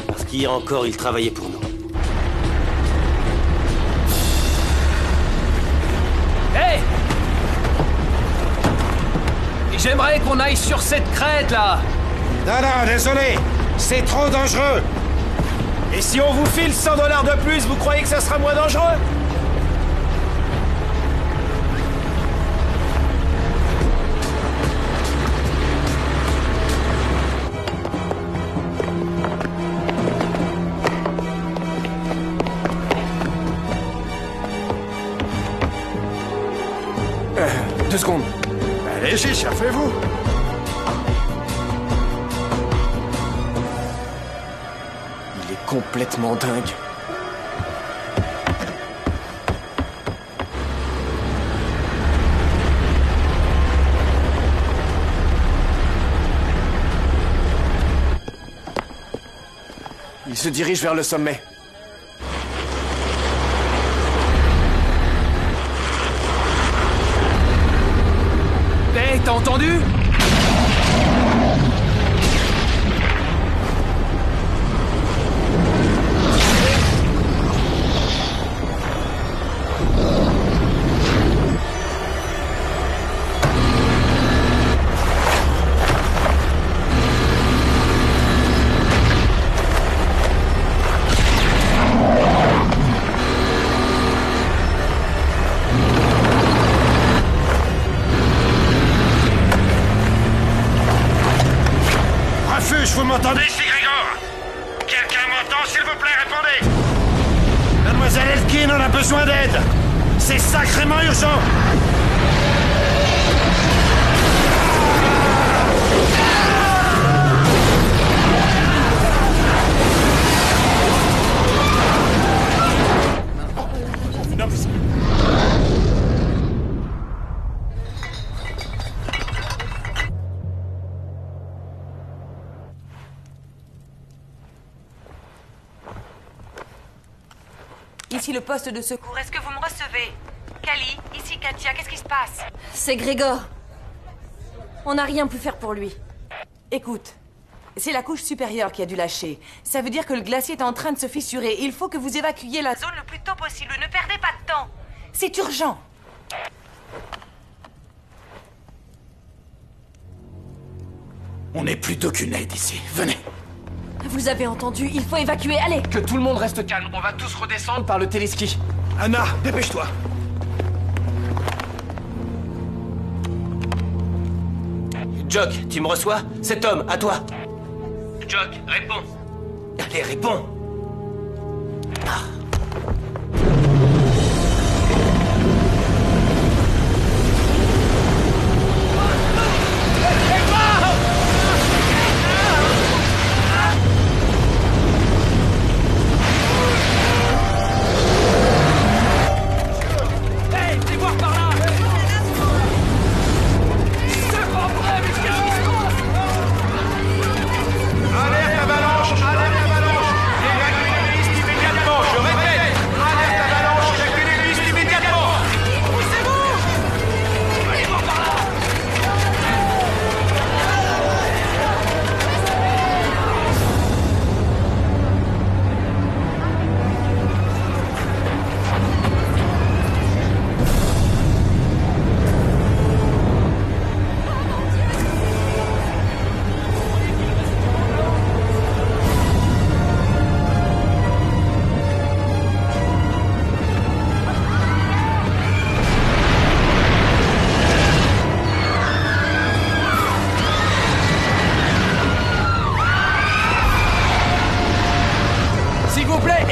Parce qu'hier encore, il travaillait pour nous. Hé! J'aimerais qu'on aille sur cette crête, là! Non, désolé. C'est trop dangereux. Et si on vous file 100 $ de plus, vous croyez que ça sera moins dangereux? Deux secondes. Allez-y, chauffez-vous. Il est complètement dingue. Il se dirige vers le sommet. Hé, t'as entendu? m'entendez? Ici Grégor. Quelqu'un m'entend, s'il vous plaît, répondez. Mademoiselle Elkin, on a besoin d'aide. C'est sacrément urgent. Non, mais Ici le poste de secours. Est-ce que vous me recevez? Kali, ici Katia, qu'est-ce qui se passe? C'est Grégor. On n'a rien pu faire pour lui. Écoute, c'est la couche supérieure qui a dû lâcher. Ça veut dire que le glacier est en train de se fissurer. Il faut que vous évacuiez la zone le plus tôt possible. Ne perdez pas de temps. C'est urgent. On n'est plus d'aucune aide ici. Venez. Vous avez entendu, il faut évacuer, allez! Que tout le monde reste calme, on va tous redescendre par le téléski. Anna, dépêche-toi. Jock, tu me reçois? C'est Tom, à toi. Jock, réponds. Allez, réponds.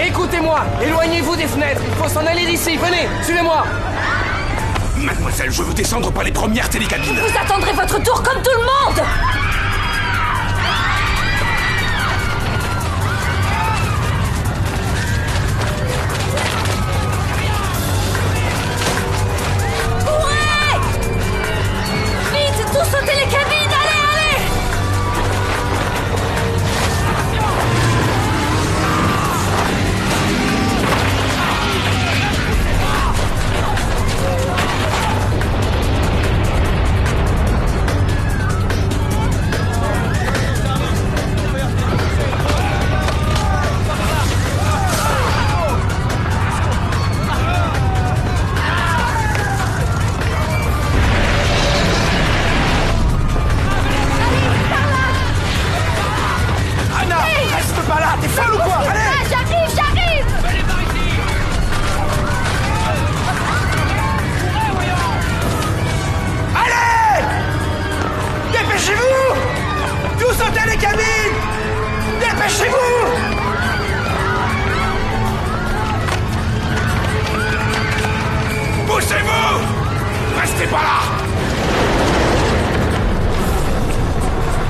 Écoutez-moi, éloignez-vous des fenêtres, il faut s'en aller d'ici, venez, suivez-moi. Mademoiselle, je veux descendre par les premières télécabines. Vous attendrez votre tour comme tout le monde! Courez! Vite, tous aux télécabines, allez, allez!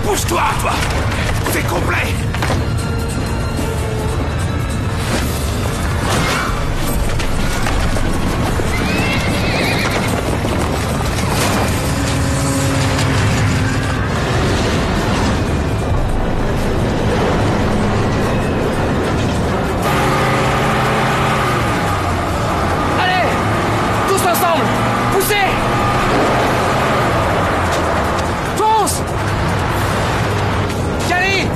Bouge-toi, toi! C'est complet! Allez! Tous ensemble! Poussez! Fonce! Kali!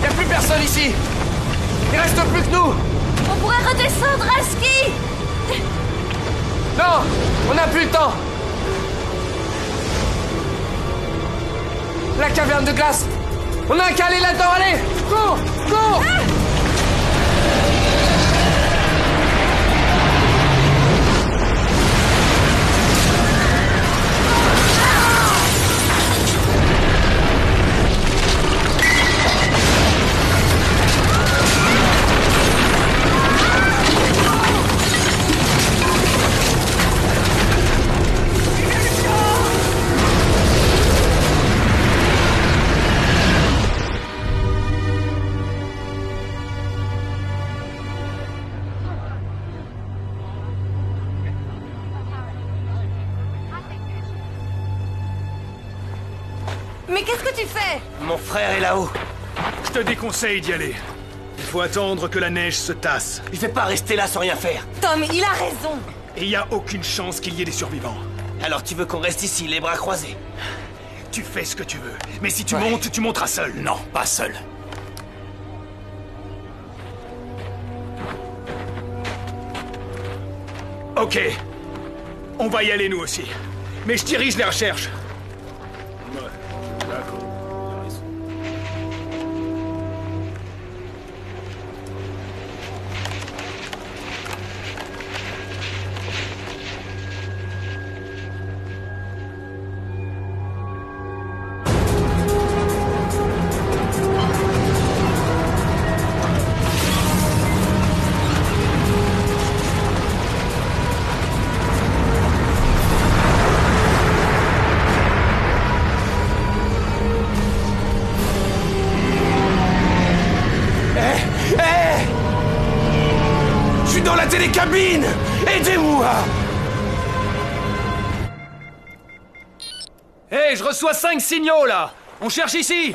Y'a plus personne ici! Il reste plus que nous! On pourrait redescendre à ski! Non! On n'a plus le temps! La caverne de glace! On a un calé là-dedans, allez! Cours! Cours! Mais qu'est-ce que tu fais? Mon frère est là-haut. Je te déconseille d'y aller. Il faut attendre que la neige se tasse. Il fait pas rester là sans rien faire. Tom, il a raison. Et il n'y a aucune chance qu'il y ait des survivants. Alors tu veux qu'on reste ici, les bras croisés? Tu fais ce que tu veux. Mais si tu montes, tu monteras seul. Non, pas seul. Ok. On va y aller nous aussi. Mais je dirige les recherches. D'accord. Dans la télécabine! Aidez-moi! Hé, je reçois 5 signaux, là! On cherche ici!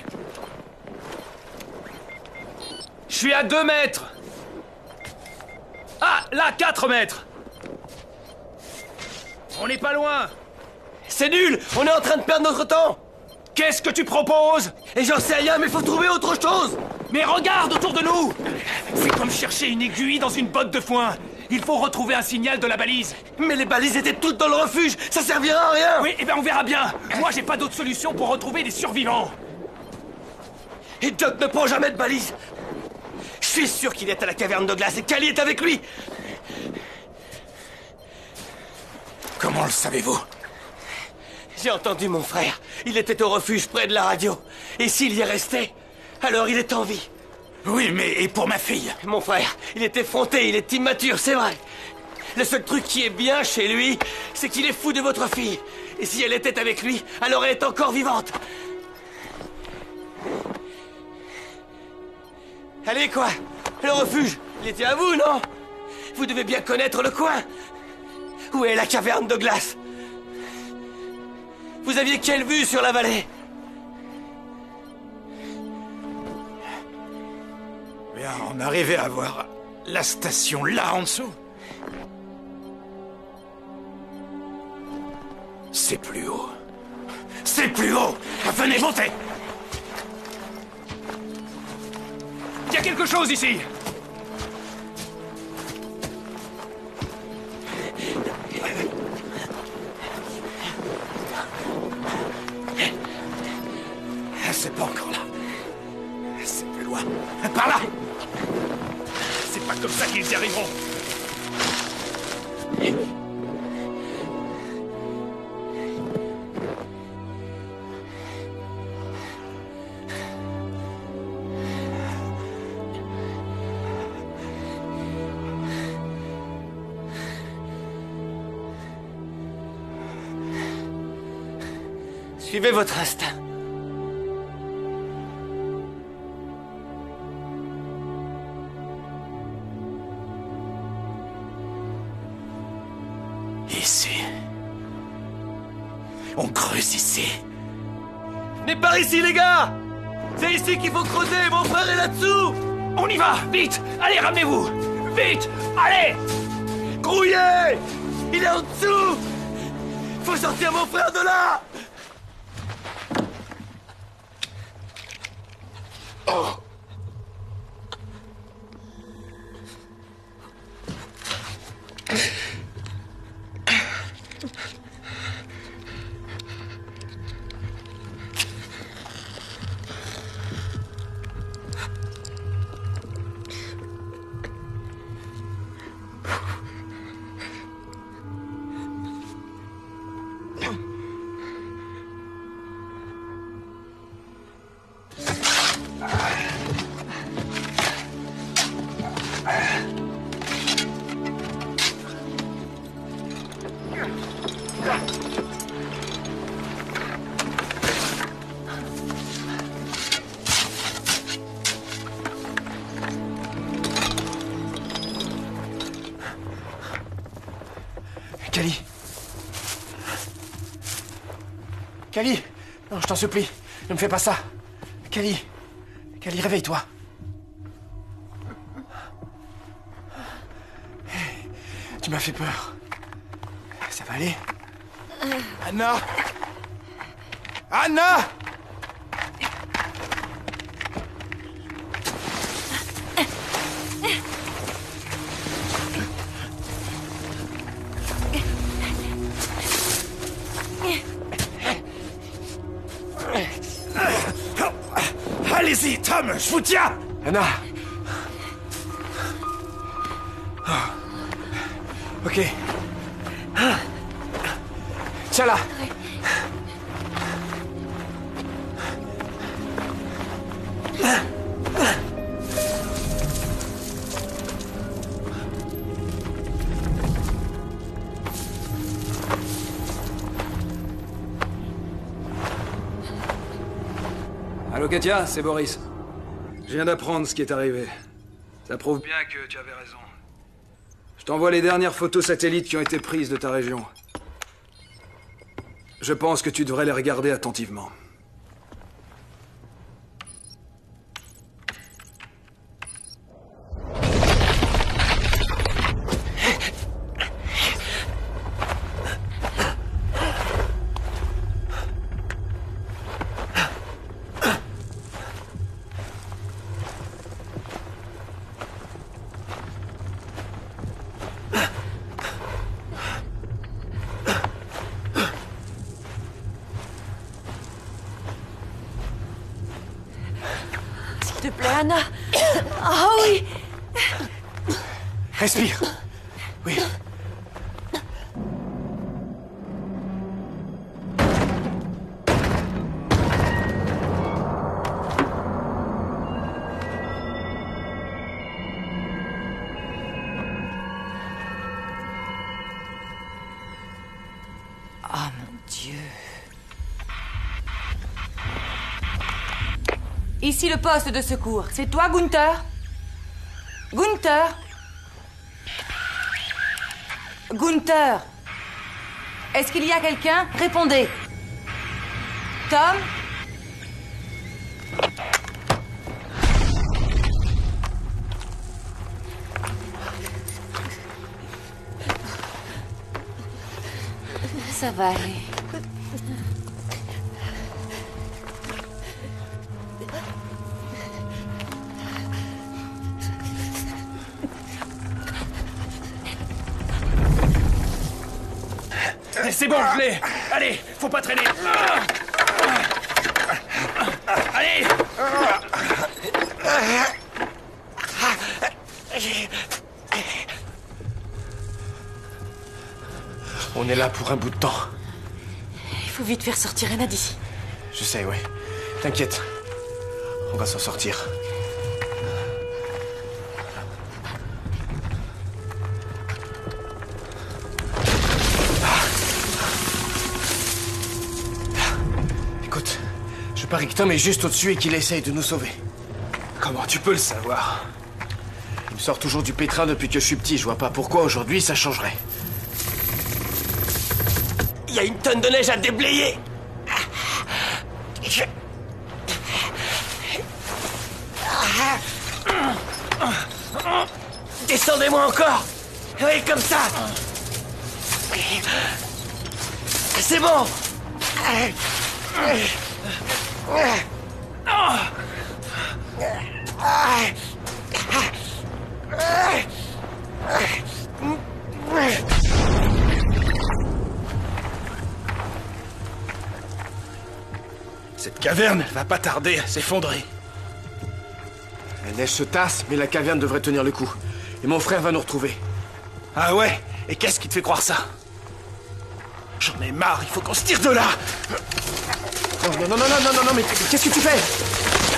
Je suis à 2 mètres! Ah, là, 4 mètres! On n'est pas loin! C'est nul! On est en train de perdre notre temps! Qu'est-ce que tu proposes? Et j'en sais rien, mais faut trouver autre chose! Mais regarde autour de nous! C'est comme chercher une aiguille dans une botte de foin. Il faut retrouver un signal de la balise. Mais les balises étaient toutes dans le refuge! Ça servira à rien! Oui, eh bien on verra bien. Moi, j'ai pas d'autre solution pour retrouver les survivants. Et Doc ne prend jamais de balise! Je suis sûr qu'il est à la caverne de glace et qu'Ali est avec lui! Comment le savez-vous? J'ai entendu mon frère. Il était au refuge près de la radio. Et s'il y est resté, alors il est en vie. Oui, mais et pour ma fille? Mon frère, il est effronté, il est immature, c'est vrai. Le seul truc qui est bien chez lui, c'est qu'il est fou de votre fille. Et si elle était avec lui, alors elle est encore vivante. Allez, quoi? Le refuge, il était à vous, non? Vous devez bien connaître le coin. Où est la caverne de glace? Vous aviez quelle vue sur la vallée? Bien, on arrivait à voir la station là en dessous. C'est plus haut. C'est plus haut! Venez, montez! Il y a quelque chose ici! C'est pas encore là. C'est plus loin. Par là! C'est pas comme ça qu'ils y arriveront. Suivez votre instinct. Ici. On creuse ici. Mais par ici, les gars! C'est ici qu'il faut creuser, mon frère est là-dessous! On y va! Vite! Allez, ramenez-vous! Vite! Allez! Grouillez! Il est en dessous! Faut sortir mon frère de là! Oh. Kali! Non, je t'en supplie, ne me fais pas ça. Kali! Kali, réveille-toi. Tu m'as fait peur. Ça va aller? Anna! Anna! Allez-y, Tom, je vous tiens! Anna! Ok. Tiens là! Allô Katia, c'est Boris. Je viens d'apprendre ce qui est arrivé. Ça prouve bien que tu avais raison. Je t'envoie les dernières photos satellites qui ont été prises de ta région. Je pense que tu devrais les regarder attentivement. S'il te plaît, Anna. Ah oui. Respire. Oui. Oh mon Dieu. Ici le poste de secours. C'est toi, Gunther? Gunther? Gunther? Est-ce qu'il y a quelqu'un? Répondez. Tom? Ça va aller. C'est bon, je l'ai. Allez, faut pas traîner. Allez. On est là pour un bout de temps. Il faut vite faire sortir Anna d'ici. Je sais, oui. T'inquiète. On va s'en sortir. Écoute, je parie que Tom est juste au-dessus et qu'il essaye de nous sauver. Comment tu peux le savoir? Il me sort toujours du pétrin depuis que je suis petit. Je vois pas pourquoi aujourd'hui ça changerait. Il y a une tonne de neige à déblayer. Descendez-moi encore. Oui, comme ça. C'est bon. Cette caverne va pas tarder à s'effondrer. La neige se tasse, mais la caverne devrait tenir le coup. Et mon frère va nous retrouver. Ah ouais? Et qu'est-ce qui te fait croire ça? J'en ai marre, il faut qu'on se tire de là! Non, mais qu'est-ce que tu fais?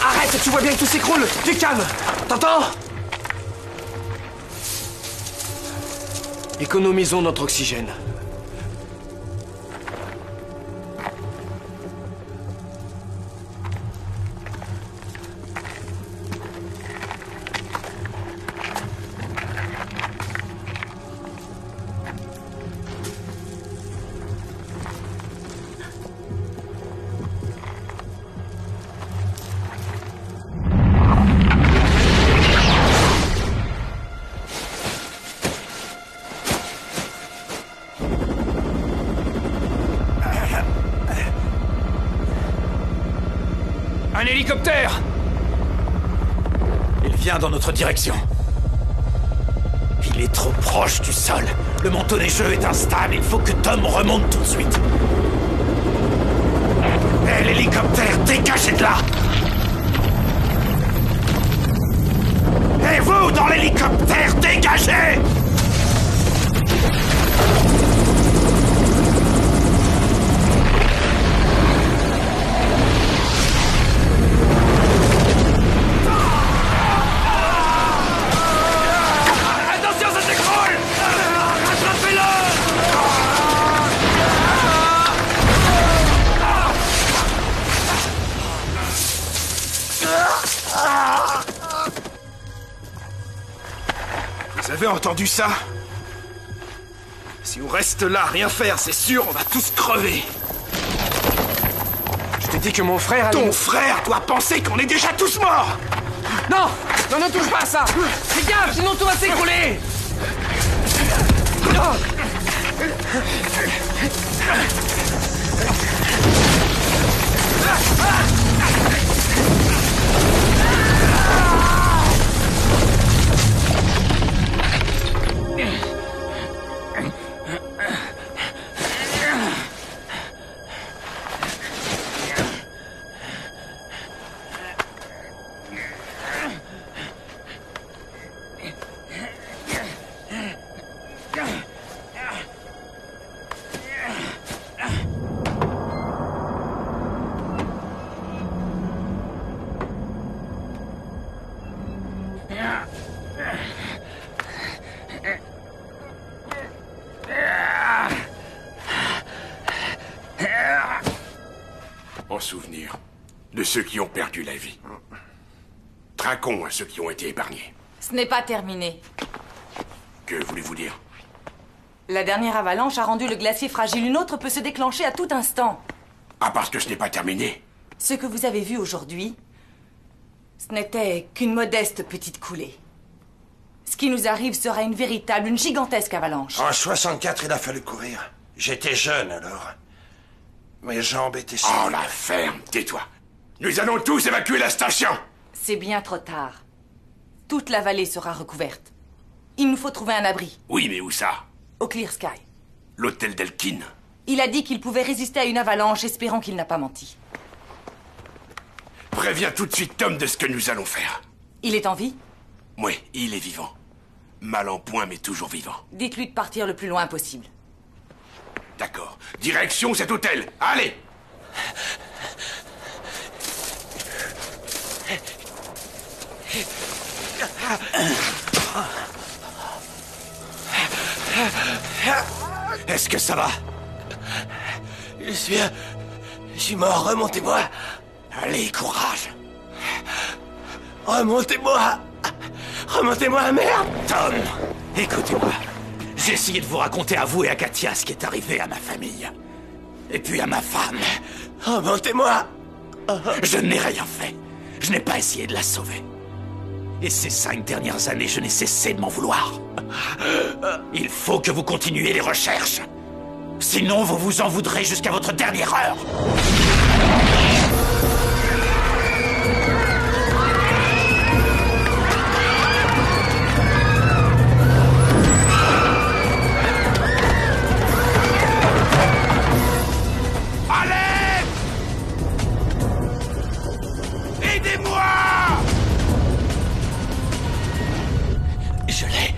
Arrête, tu vois bien que tout s'écroule! Du calme! T'entends? Économisons notre oxygène. l'hélicoptère! Il vient dans notre direction. Il est trop proche du sol. Le manteau neigeux est instable. Il faut que Tom remonte tout de suite. Hé, l'hélicoptère, dégagez de là! Et vous, dans l'hélicoptère, dégagez! Attention, ça s'écroule! Rattrapez-le! Vous avez entendu ça? Si on reste là, rien faire, c'est sûr, on va tous crever. Je t'ai dit que mon frère allait... Ton frère doit penser qu'on est déjà tous morts! Non! Non, ne touche pas à ça! Fais gaffe, sinon tout va s'écrouler! En souvenir de ceux qui ont perdu la vie. Trinquons à ceux qui ont été épargnés. Ce n'est pas terminé. Que voulez-vous dire? La dernière avalanche a rendu le glacier fragile. Une autre peut se déclencher à tout instant. Ah, parce que ce n'est pas terminé. Ce que vous avez vu aujourd'hui, ce n'était qu'une modeste petite coulée. Ce qui nous arrive sera une véritable, une gigantesque avalanche. En 64, il a fallu courir. J'étais jeune alors. Mes jambes étaient... Oh, la ferme, tais-toi. Nous allons tous évacuer la station. C'est bien trop tard. Toute la vallée sera recouverte. Il nous faut trouver un abri. Oui, mais où ça? Au Clear Sky. L'hôtel d'Elkin. Il a dit qu'il pouvait résister à une avalanche, espérant qu'il n'a pas menti. Préviens tout de suite Tom de ce que nous allons faire. Il est en vie? Oui, il est vivant. Mal en point, mais toujours vivant. Dites-lui de partir le plus loin possible. D'accord. Direction cet hôtel. Allez! Est-ce que ça va? Je suis mort, remontez-moi. Allez, courage. Remontez-moi. Remontez-moi, merde. Tom, écoutez-moi. J'ai essayé de vous raconter à vous et à Katia ce qui est arrivé à ma famille. Et puis à ma femme. Remontez-moi. Je n'ai rien fait. Je n'ai pas essayé de la sauver. Et ces 5 dernières années, je n'ai cessé de m'en vouloir. Il faut que vous continuiez les recherches. Sinon, vous vous en voudrez jusqu'à votre dernière heure. Allez! Aidez-moi! Je l'ai.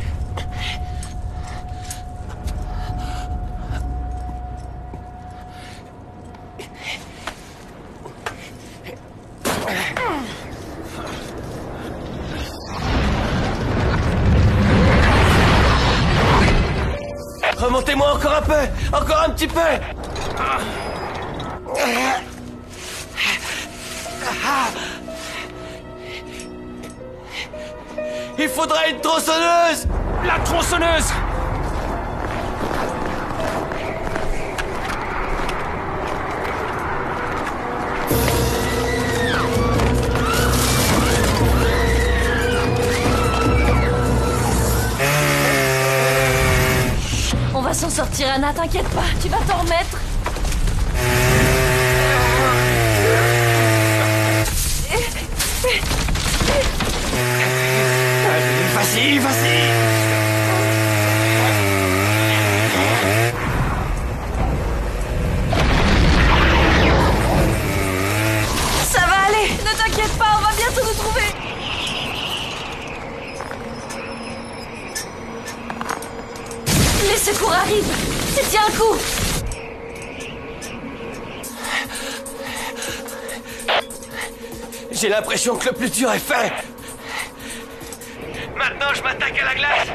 Remontez-moi encore un peu. Encore un petit peu. Il faudrait une tronçonneuse. La tronçonneuse! On va s'en sortir, Anna, t'inquiète pas, tu vas t'en remettre. Tiens un coup. J'ai l'impression que le plus dur est fait. Maintenant, je m'attaque à la glace.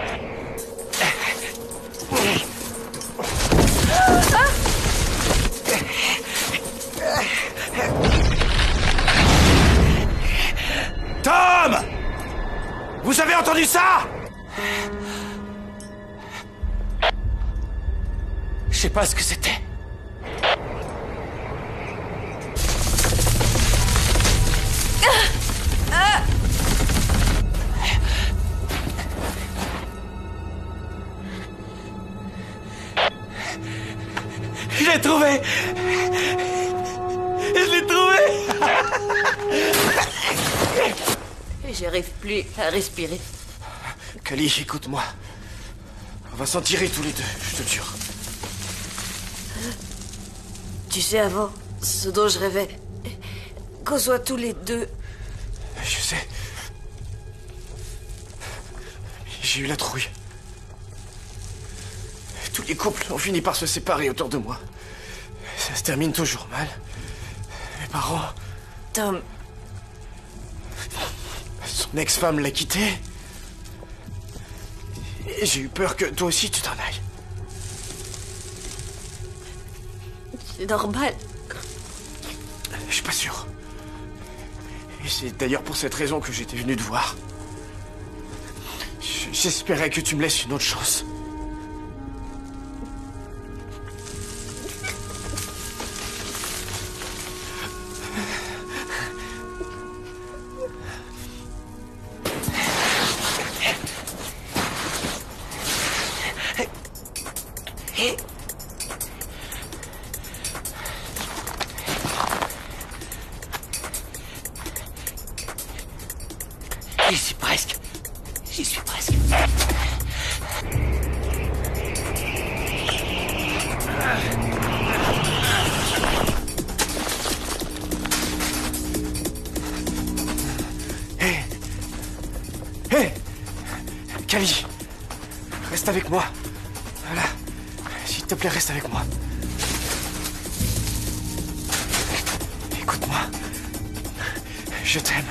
Tom! Vous avez entendu ça? Je sais pas ce que c'était. Je l'ai trouvé! Je l'ai trouvé! J'arrive plus à respirer. Kali, écoute-moi. On va s'en tirer tous les deux, je te jure. Tu sais, avant, ce dont je rêvais, qu'on soit tous les deux. Je sais. J'ai eu la trouille. Tous les couples ont fini par se séparer autour de moi. Ça se termine toujours mal. Mes parents... Tom... Son ex-femme l'a quitté. Et j'ai eu peur que toi aussi tu t'en ailles. C'est normal. Je suis pas sûr. Et c'est d'ailleurs pour cette raison que j'étais venu te voir. J'espérais que tu me laisses une autre chance. J'y suis presque. J'y suis presque. Hé Kali, reste avec moi. Voilà. S'il te plaît, reste avec moi. Écoute-moi. Je t'aime.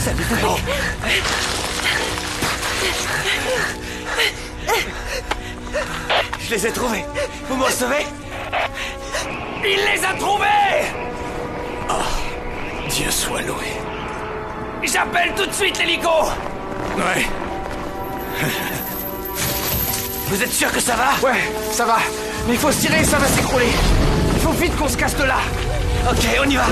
Salut, Kali. Je les ai trouvés. Vous me recevez? Il les a trouvés! Oh, Dieu soit loué. J'appelle tout de suite l'hélico! Ouais. Vous êtes sûr que ça va? Ouais, ça va. Mais il faut se tirer, ça va s'écrouler. Il faut vite qu'on se casse de là. Ok, on y va.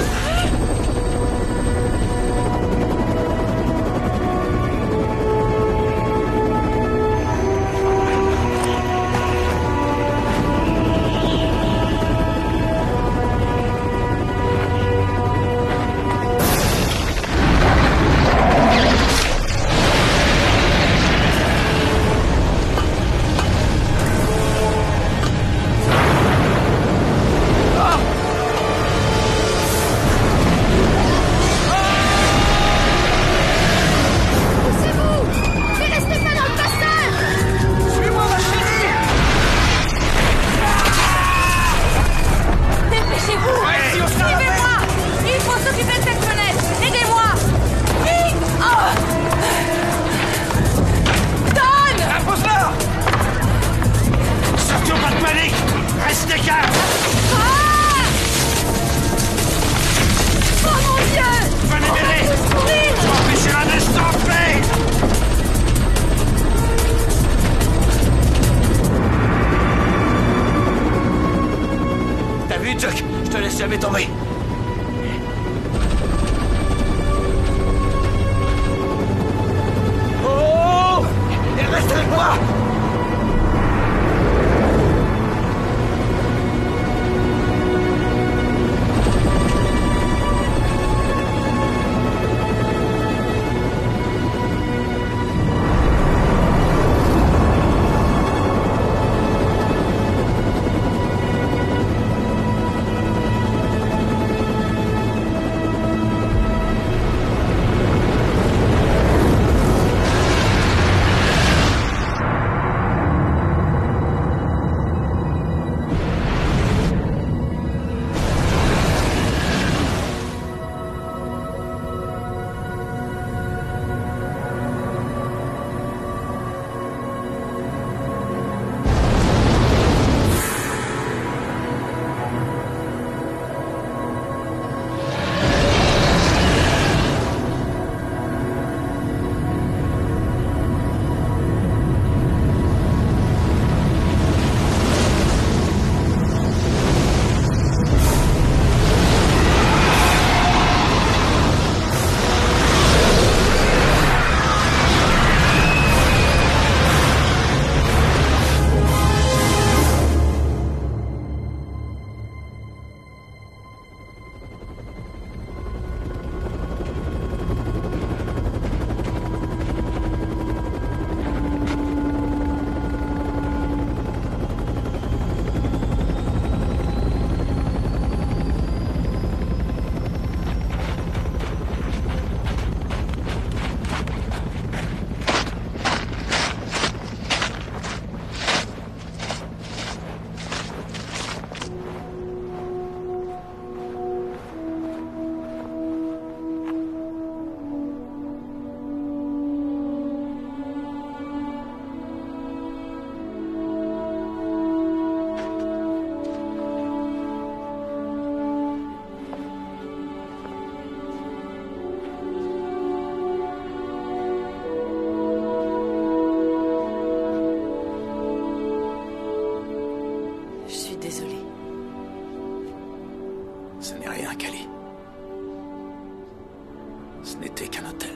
Ce n'était qu'un hôtel.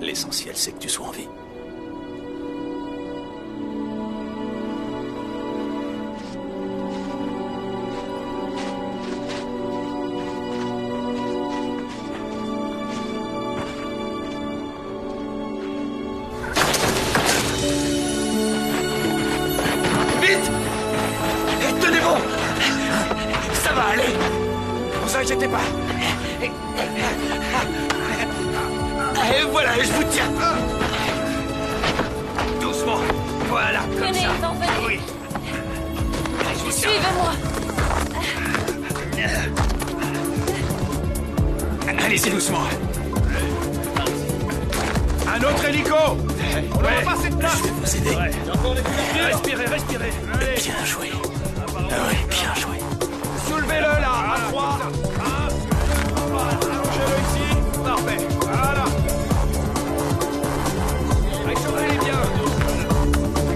L'essentiel, c'est que tu sois en vie. Vite! Tenez bon! Ça va aller! Vous inquiétez pas. Et voilà, je vous tiens! Doucement! Voilà, comme Venez, ça! venez. Oui! Je vous tiens! Suivez-moi. Allez-y doucement! Un autre hélico! On n'aura pas assez de place! Je vais vous aider. Respirez, respirez! Allez. Bien joué. Ah oui, bien joué. Soulevez-le là, à 3. Allongez-le ici. Parfait. Voilà. Réchauffez-les bien.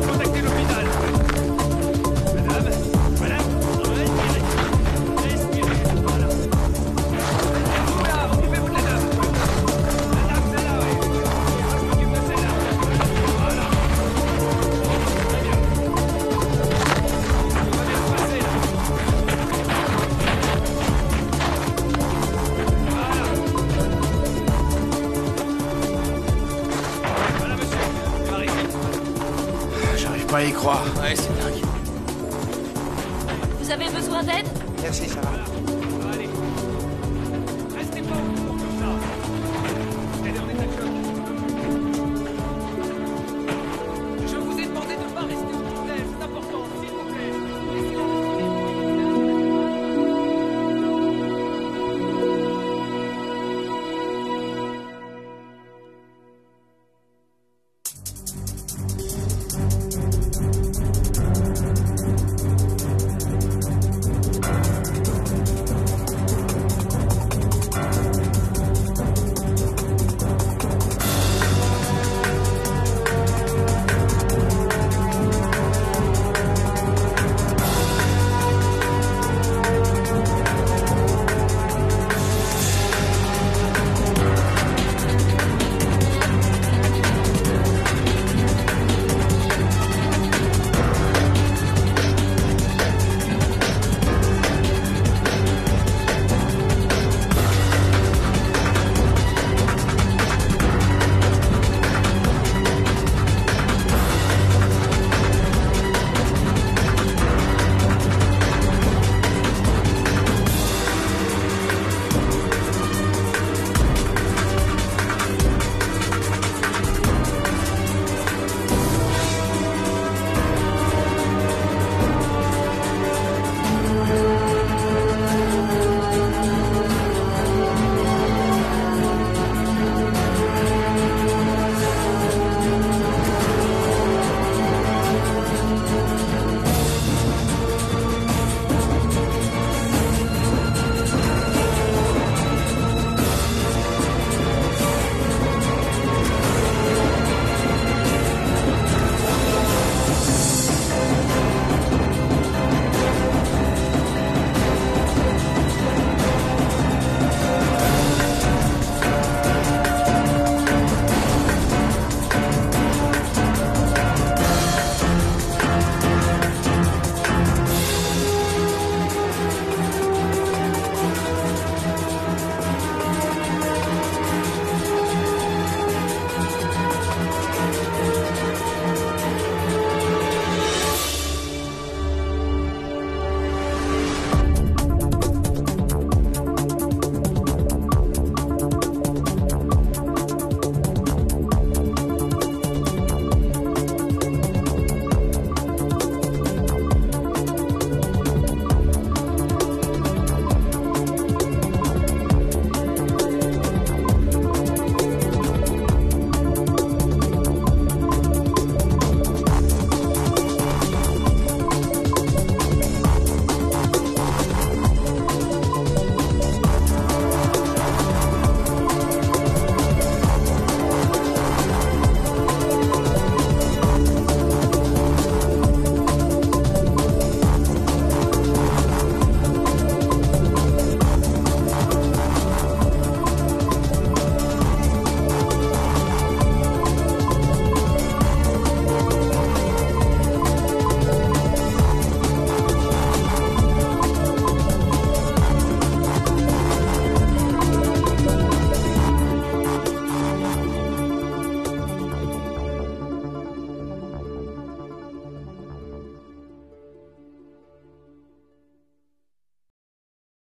Contactez l'hôpital. Madame, respirez. Respirez. Voilà. Vous là, occupez-vous de la dame. La dame, celle-là, oui. Je m'occupe de celle-là. Voilà. Très bien. Tout va bien se passer là. Voilà, monsieur. Par ici. J'arrive pas à y croire. Ouais, c'est dingue. Vous avez besoin d'aide? Merci, ça va.